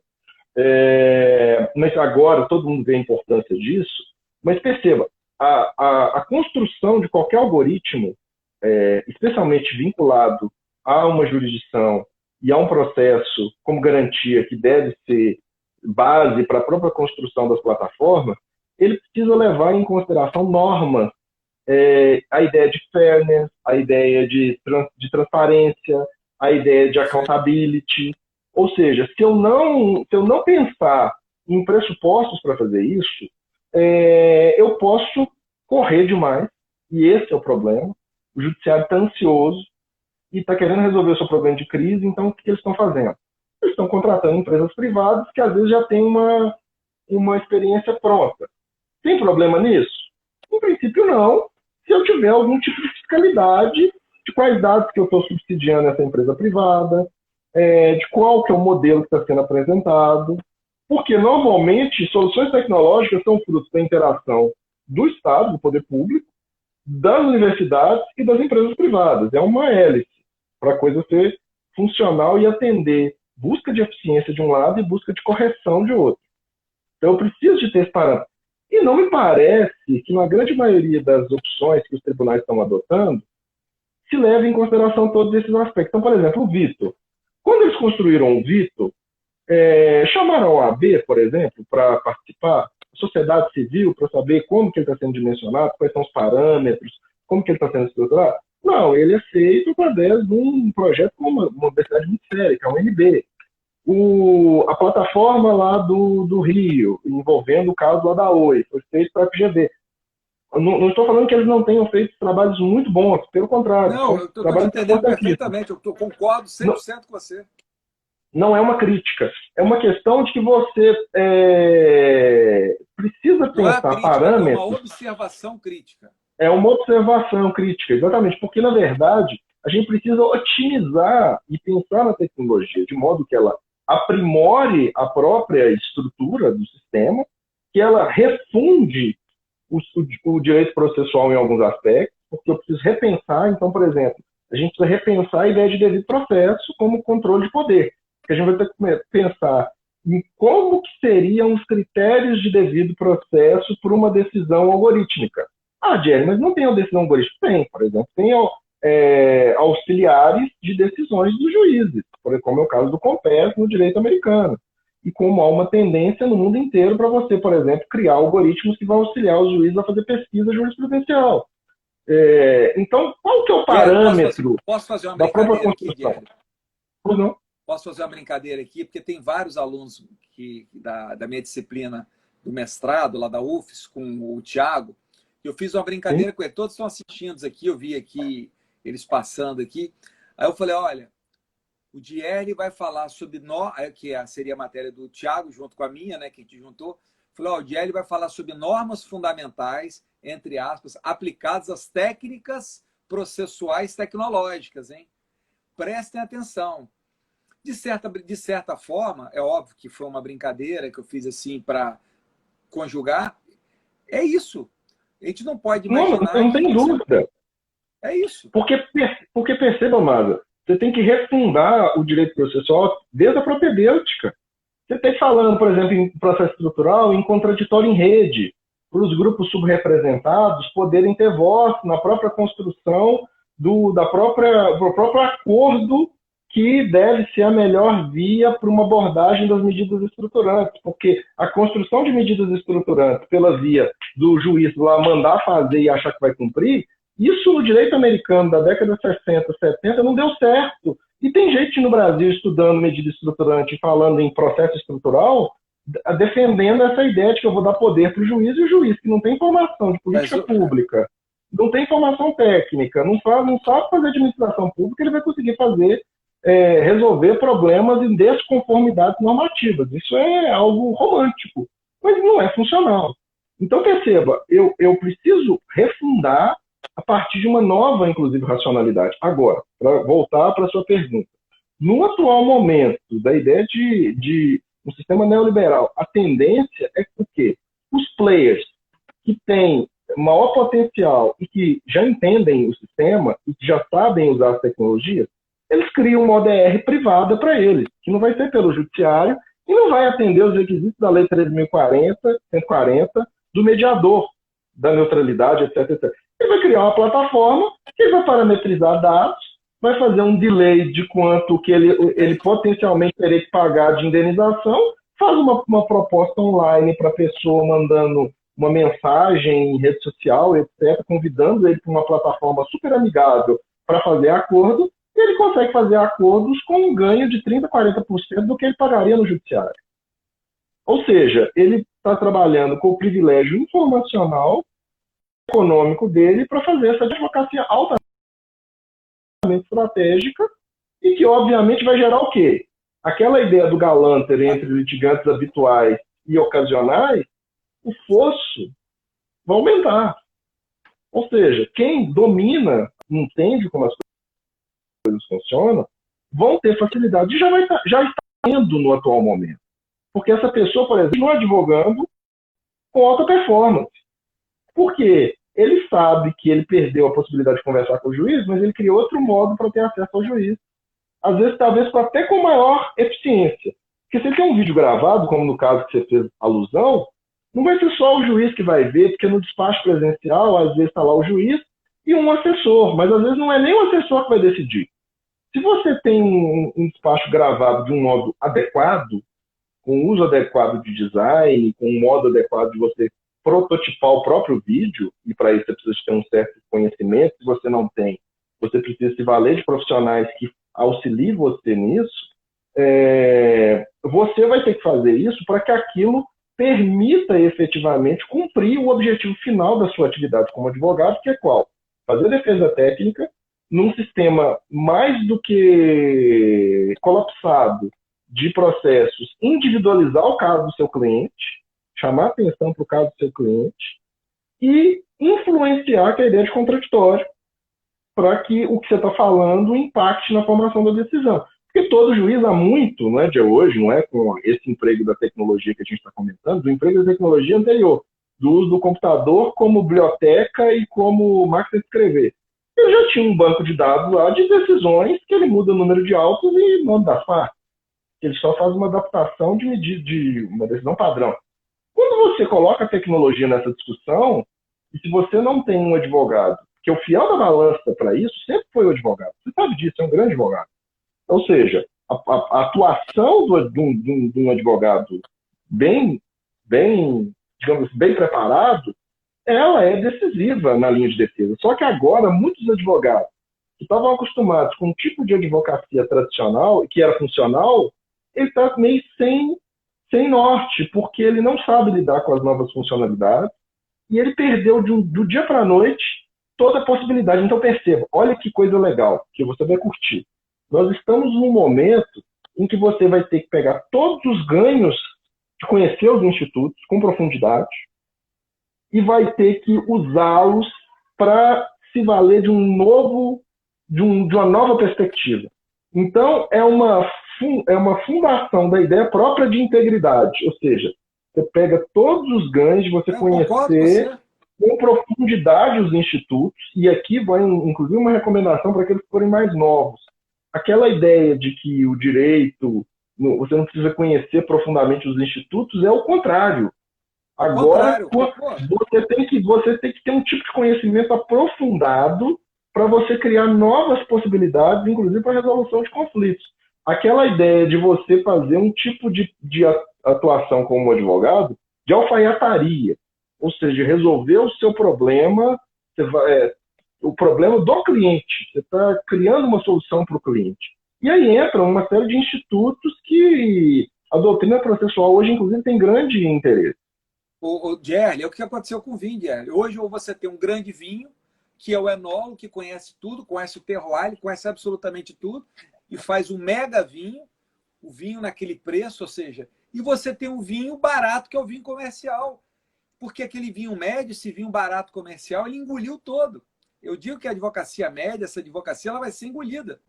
Mas agora todo mundo vê a importância disso. Mas perceba, a construção de qualquer algoritmo, especialmente vinculado a uma jurisdição e a um processo como garantia que deve ser base para a própria construção das plataformas, ele precisa levar em consideração normas, a ideia de fairness, a ideia de transparência, a ideia de accountability. Ou seja, se eu não pensar em pressupostos para fazer isso, eu posso correr demais, e esse é o problema. O judiciário está ansioso e está querendo resolver o seu problema de crise, então o que eles estão fazendo? Eles estão contratando empresas privadas que às vezes já têm uma experiência pronta. Tem problema nisso? Em princípio, não, se eu tiver algum tipo de fiscalidade de quais dados que eu estou subsidiando essa empresa privada, de qual que é o modelo que está sendo apresentado, porque normalmente soluções tecnológicas são frutos da interação do Estado, do poder público, das universidades e das empresas privadas. É uma hélice para a coisa ser funcional e atender busca de eficiência de um lado e busca de correção de outro. Então eu preciso de ter esse parâmetro. E não me parece que na grande maioria das opções que os tribunais estão adotando, se leve em consideração todos esses aspectos. Então, por exemplo, o Vitor. Quando eles construíram o Vitor, chamaram a OAB, por exemplo, para participar, a sociedade civil, para saber como que ele está sendo dimensionado, quais são os parâmetros, como que ele está sendo estruturado. Não, ele é feito através de um projeto com uma universidade muito séria, que é a UNB. A plataforma lá do Rio, envolvendo o caso lá da Oi, foi feito para a FGV. Não estou falando que eles não tenham feito trabalhos muito bons, pelo contrário, Não, são eu estou te trabalhos entendendo importantíssimos. perfeitamente, eu concordo 100% com você. Não é uma crítica, é uma questão de que você precisa Não é uma pensar crítica, é uma parâmetros, observação crítica. é uma observação crítica, exatamente, porque, na verdade, a gente precisa otimizar e pensar na tecnologia de modo que ela aprimore a própria estrutura do sistema, que ela refunde o direito processual em alguns aspectos, porque eu preciso repensar, então, por exemplo, a gente precisa repensar a ideia de devido processo como controle de poder, porque a gente vai ter que pensar em como que seriam os critérios de devido processo por uma decisão algorítmica. Ah, Jerry, mas não tem a decisão algorítmica? Tem, por exemplo, tem auxiliares de decisões dos juízes, como é o caso do COMPES no direito americano. E como há uma tendência no mundo inteiro para você, por exemplo, criar algoritmos que vão auxiliar os juízes a fazer pesquisa jurisprudencial. Então, qual que é o Jerry, parâmetro posso fazer uma da própria brincadeira aqui, Constituição? Jerry? Pois não? Posso fazer uma brincadeira aqui, porque tem vários alunos da minha disciplina do mestrado, lá da UFES, com o Tiago. Eu fiz uma Sim? brincadeira com ele. Todos estão assistindo aqui, eu vi aqui eles passando aqui. Aí eu falei, olha, o Dier vai falar sobre que seria a matéria do Tiago, junto com a minha, né, que a gente juntou. Falei, o Dier vai falar sobre normas fundamentais, entre aspas, aplicadas às técnicas processuais tecnológicas, hein? Prestem atenção. De certa forma, é óbvio que foi uma brincadeira que eu fiz assim para conjugar. É isso. A gente não pode Não, imaginar não que tem você... dúvida. É isso. Porque perceba, Amada, você tem que refundar o direito processual desde a propedêutica. Você está falando, por exemplo, em processo estrutural, em contraditório em rede, para os grupos subrepresentados poderem ter voz na própria construção do próprio acordo que deve ser a melhor via para uma abordagem das medidas estruturantes, porque a construção de medidas estruturantes pela via do juiz lá mandar fazer e achar que vai cumprir, isso no direito americano da década de 60, 70 não deu certo. E tem gente no Brasil estudando medida estruturante, falando em processo estrutural, defendendo essa ideia de que eu vou dar poder para o juiz, e o juiz que não tem formação de política pública, não tem formação técnica, não sabe fazer administração pública, ele vai conseguir resolver problemas em desconformidades normativas. Isso é algo romântico, mas não é funcional. Então, perceba, eu preciso refundar a partir de uma nova, inclusive, racionalidade. Agora, para voltar para a sua pergunta, no atual momento da ideia de um sistema neoliberal, a tendência é que os players que têm maior potencial e que já entendem o sistema e que já sabem usar as tecnologias, eles criam uma ODR privada para eles, que não vai ser pelo judiciário e não vai atender os requisitos da Lei 13.140, do mediador, da neutralidade, etc, etc. Ele vai criar uma plataforma que ele vai parametrizar dados, vai fazer um delay de quanto que ele potencialmente teria que pagar de indenização, faz uma proposta online para a pessoa mandando uma mensagem em rede social, etc., convidando ele para uma plataforma super amigável para fazer acordo, e ele consegue fazer acordos com um ganho de 30%, 40% do que ele pagaria no judiciário. Ou seja, ele está trabalhando com o privilégio informacional econômico dele para fazer essa advocacia altamente estratégica e que, obviamente, vai gerar o quê? Aquela ideia do galanter entre litigantes habituais e ocasionais, o fosso vai aumentar. Ou seja, quem domina, entende como as coisas funcionam, vão ter facilidade. E já está tendo no atual momento. Porque essa pessoa, por exemplo, não advogando com alta performance. Por quê? Ele sabe que ele perdeu a possibilidade de conversar com o juiz, mas ele criou outro modo para ter acesso ao juiz. Às vezes, talvez, até com maior eficiência. Porque se ele tem um vídeo gravado, como no caso que você fez alusão, não vai ser só o juiz que vai ver, porque no despacho presencial, às vezes está lá o juiz e um assessor, mas às vezes não é nem o assessor que vai decidir. Se você tem um despacho gravado de um modo adequado, com uso adequado de design, com um modo adequado de você prototipar o próprio vídeo, e para isso você precisa ter um certo conhecimento, se você não tem, você precisa se valer de profissionais que auxiliem você nisso, você vai ter que fazer isso para que aquilo permita efetivamente cumprir o objetivo final da sua atividade como advogado, que é qual? Fazer defesa técnica num sistema mais do que colapsado de processos, individualizar o caso do seu cliente, chamar atenção para o caso do seu cliente e influenciar que a ideia de contraditório para que o que você está falando impacte na formação da decisão. Porque todo juiz há muito, não é de hoje, não é com esse emprego da tecnologia que a gente está comentando, do emprego da tecnologia anterior, do uso do computador como biblioteca e como máquina de escrever. Ele já tinha um banco de dados lá de decisões que ele muda o número de autos e nome das partes. Ele só faz uma adaptação de medida de uma decisão padrão. Quando você coloca a tecnologia nessa discussão, e se você não tem um advogado, que o fiel da balança para isso sempre foi o advogado. Você sabe disso, é um grande advogado. Ou seja, a atuação de um advogado digamos, bem preparado, ela é decisiva na linha de defesa. Só que agora, muitos advogados que estavam acostumados com um tipo de advocacia tradicional, que era funcional, ele está meio sem norte, porque ele não sabe lidar com as novas funcionalidades e ele perdeu do dia para a noite toda a possibilidade. Então perceba, olha que coisa legal, que você vai curtir. Nós estamos num momento em que você vai ter que pegar todos os ganhos de conhecer os institutos com profundidade e vai ter que usá-los para se valer de uma nova perspectiva. Então, é uma fundação da ideia própria de integridade, ou seja, você pega todos os ganhos de você conhecer com profundidade os institutos, e aqui vai, inclusive, uma recomendação para aqueles que forem mais novos. Aquela ideia de que o direito, você não precisa conhecer profundamente os institutos, é o contrário. Agora, você tem que ter um tipo de conhecimento aprofundado para você criar novas possibilidades, inclusive para a resolução de conflitos. Aquela ideia de você fazer um tipo de atuação como advogado de alfaiataria, ou seja, resolver o seu problema, o problema do cliente. Você está criando uma solução para o cliente. E aí entra uma série de institutos que a doutrina processual hoje, inclusive, tem grande interesse. O Gerli, é o que aconteceu com o vinho, Gerli. Hoje você tem um grande vinho, que é o enólogo, que conhece tudo, conhece o terroir, conhece absolutamente tudo, e faz um mega vinho, o vinho naquele preço, ou seja, e você tem um vinho barato, que é o vinho comercial. Porque aquele vinho médio, esse vinho barato comercial, ele engoliu todo. Eu digo que a advocacia média, essa advocacia, ela vai ser engolida.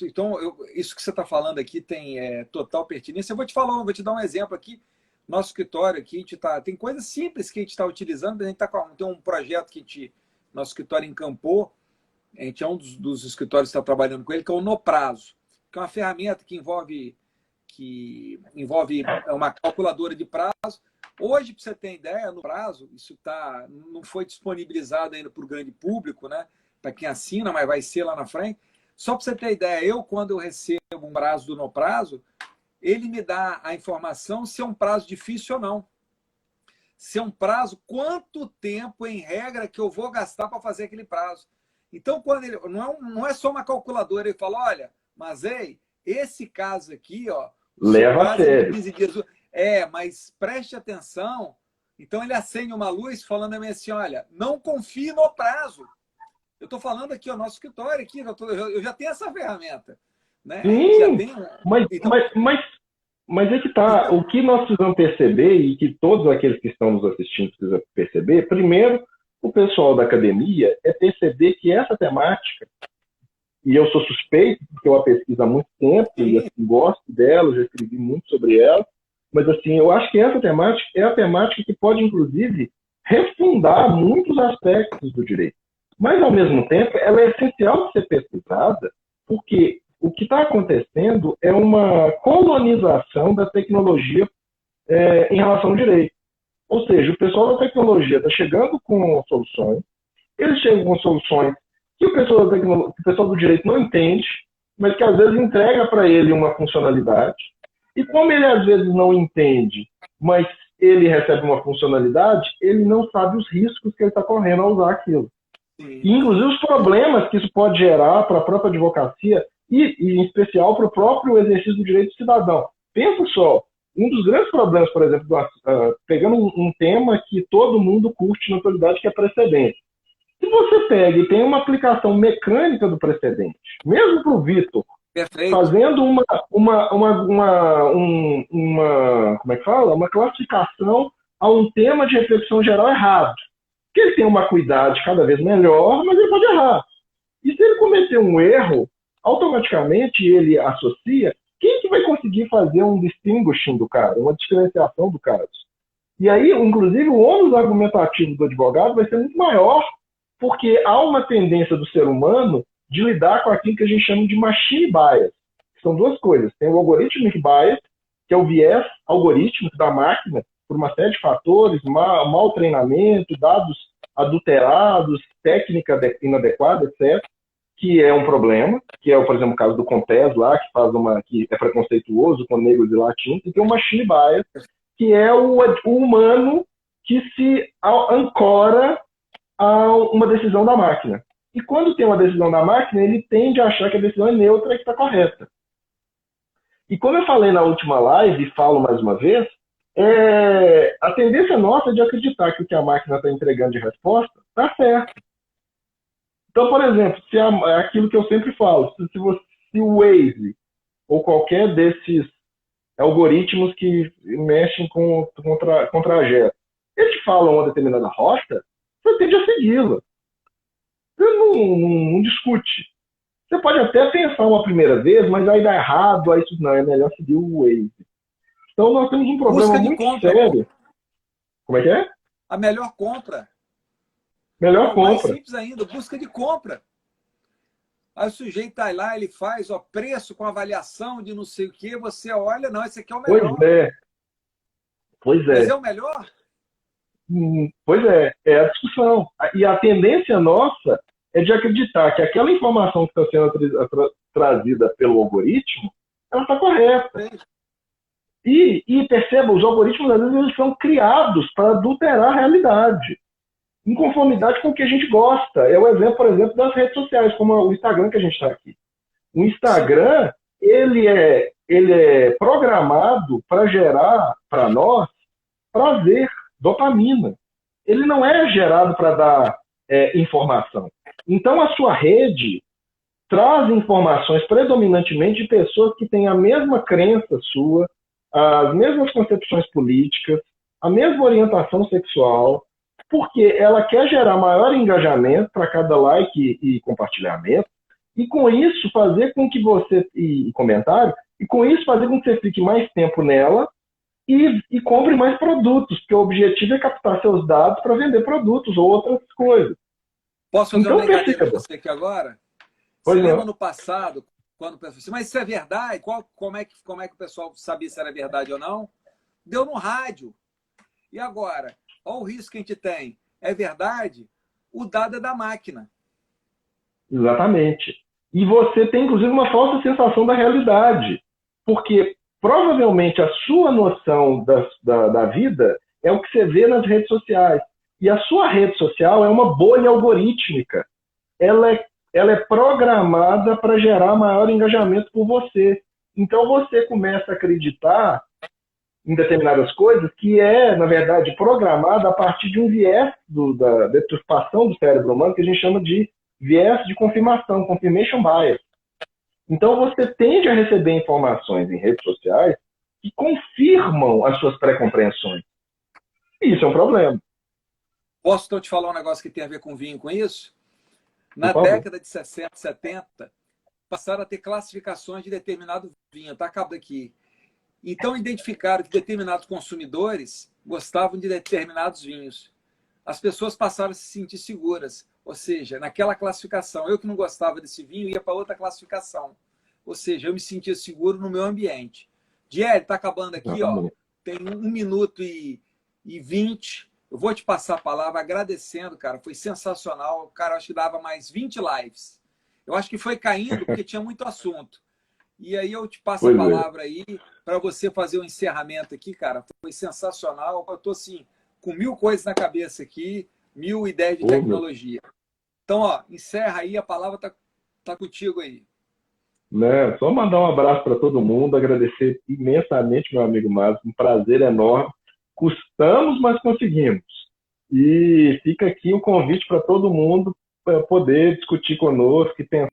Então, isso que você está falando aqui tem total pertinência. Eu vou te dar um exemplo aqui. Nosso escritório aqui, tem coisas simples que a gente está utilizando. A gente tem um projeto que nosso escritório encampou. A gente é um dos escritórios que está trabalhando com ele, que é o No Prazo, que é uma ferramenta que envolve uma calculadora de prazo. Hoje, para você ter ideia, no prazo, isso não foi disponibilizado ainda para o grande público, né? Para quem assina, mas vai ser lá na frente. Só para você ter ideia, quando eu recebo um prazo do No Prazo, ele me dá a informação se é um prazo difícil ou não. Se é um prazo, quanto tempo, em regra, que eu vou gastar para fazer aquele prazo. Então, quando ele não é só uma calculadora, ele fala, olha, mas esse caso aqui, ó, leva a sério. 15 dias. Mas preste atenção. Então ele acende uma luz falando a mim assim, olha, não confie no prazo. Eu estou falando aqui, o nosso escritório aqui, eu já tenho essa ferramenta. Né? Sim, já tem mas é que tá. O que nós precisamos perceber, e que todos aqueles que estão nos assistindo precisam perceber, primeiro, o pessoal da academia, é perceber que essa temática, e eu sou suspeito, porque eu a pesquiso há muito tempo, e assim, gosto dela, já escrevi muito sobre ela, mas assim, eu acho que essa temática é a temática que pode, inclusive, refundar muitos aspectos do direito. Mas, ao mesmo tempo, ela é essencial de ser pesquisada, porque o que está acontecendo é uma colonização da tecnologia em relação ao direito. Ou seja, o pessoal da tecnologia está chegando com soluções, eles chegam com soluções que o pessoal do direito não entende, mas que às vezes entrega para ele uma funcionalidade. E como ele às vezes não entende, mas ele recebe uma funcionalidade, ele não sabe os riscos que ele está correndo ao usar aquilo. E, inclusive, os problemas que isso pode gerar para a própria advocacia e em especial, para o próprio exercício do direito do cidadão. Pensa só, Um dos grandes problemas, por exemplo, pegando um tema que todo mundo curte na atualidade, que é precedente. Se você pega e tem uma aplicação mecânica do precedente, mesmo para o Vitor, Perfeito. fazendo como é que fala? Uma classificação a um tema de reflexão geral errado. Que ele tem uma acuidade cada vez melhor, mas ele pode errar. E se ele cometer um erro, automaticamente ele associa. Quem que vai conseguir fazer um distinguishing do caso, uma diferenciação do caso? E aí, inclusive, o ônus argumentativo do advogado vai ser muito maior, porque há uma tendência do ser humano de lidar com aquilo que a gente chama de machine bias. São duas coisas. Tem o algorithmic bias, que é o viés algorítmico da máquina, por uma série de fatores, mau treinamento, dados adulterados, técnica inadequada, etc., que é um problema, que é, por exemplo, o caso do Compes lá, que é preconceituoso com negros e latinos, e tem o machine bias, que é o humano que se ancora a uma decisão da máquina. E quando tem uma decisão da máquina, ele tende a achar que a decisão é neutra e que está correta. E como eu falei na última live, e falo mais uma vez, a tendência nossa é de acreditar que o que a máquina está entregando de resposta está certo. Então, por exemplo, é aquilo que eu sempre falo, se o Waze ou qualquer desses algoritmos que mexem com trajeto, eles falam uma determinada rota, você tende a segui-la. Você não discute. Você pode até pensar uma primeira vez, mas aí dá errado, aí não, é melhor seguir o Waze. Então nós temos um problema muito sério. Como é que é? A melhor compra. Melhor compra. Mais simples ainda, busca de compra. Aí o sujeito está lá, ele faz preço com avaliação de não sei o quê, você olha, não, esse aqui é o melhor. Pois é. Mas é o melhor? Pois é a discussão. E a tendência nossa é de acreditar que aquela informação que está sendo trazida pelo algoritmo, ela está correta. E perceba, os algoritmos, às vezes, eles são criados para adulterar a realidade, em conformidade com o que a gente gosta. É o exemplo, por exemplo, das redes sociais, como o Instagram que a gente está aqui. O Instagram, ele é programado para gerar, para nós, prazer, dopamina. Ele não é gerado para dar informação. Então, a sua rede traz informações predominantemente de pessoas que têm a mesma crença sua, as mesmas concepções políticas, a mesma orientação sexual, porque ela quer gerar maior engajamento para cada like e compartilhamento, e com isso fazer com que você, e comentário, e com isso fazer com que você fique mais tempo nela e compre mais produtos, porque o objetivo é captar seus dados para vender produtos ou outras coisas. Posso fazer uma brincadeira com você aqui agora? Você lembra no passado, quando o pessoal disse, mas isso é verdade? Como é que o pessoal sabia se era verdade ou não? Deu no rádio. E agora? Olha o risco que a gente tem. É verdade? O dado é da máquina. Exatamente. E você tem, inclusive, uma falsa sensação da realidade. Porque provavelmente a sua noção da vida é o que você vê nas redes sociais. E a sua rede social é uma bolha algorítmica. Ela é programada para gerar maior engajamento por você. Então você começa a acreditar em determinadas coisas que na verdade, programada a partir de um viés da deturpação do cérebro humano, que a gente chama de viés de confirmação, confirmation bias. Então você tende a receber informações em redes sociais que confirmam as suas pré-compreensões. E isso é um problema. Posso então te falar um negócio que tem a ver com vinho com isso? Na década de 60, 70, passaram a ter classificações de determinado vinho. Está acabando aqui. Então, identificaram que determinados consumidores gostavam de determinados vinhos. As pessoas passaram a se sentir seguras. Ou seja, naquela classificação, eu que não gostava desse vinho, ia para outra classificação. Ou seja, eu me sentia seguro no meu ambiente. Diério, está acabando aqui, ó, tem 1 minuto e 20. Eu vou te passar a palavra agradecendo, cara. Foi sensacional. Cara, acho que dava mais 20 lives. Eu acho que foi caindo porque tinha muito assunto. E aí eu te passo a palavra aí para você fazer o encerramento aqui, cara. Foi sensacional. Eu estou assim, com 1000 coisas na cabeça aqui, 1000 ideias de tecnologia. Então, ó, encerra aí, a palavra tá contigo aí. né? Só mandar um abraço para todo mundo, agradecer imensamente, meu amigo Márcio, um prazer enorme. Custamos, mas conseguimos. E fica aqui o convite para todo mundo para poder discutir conosco e pensar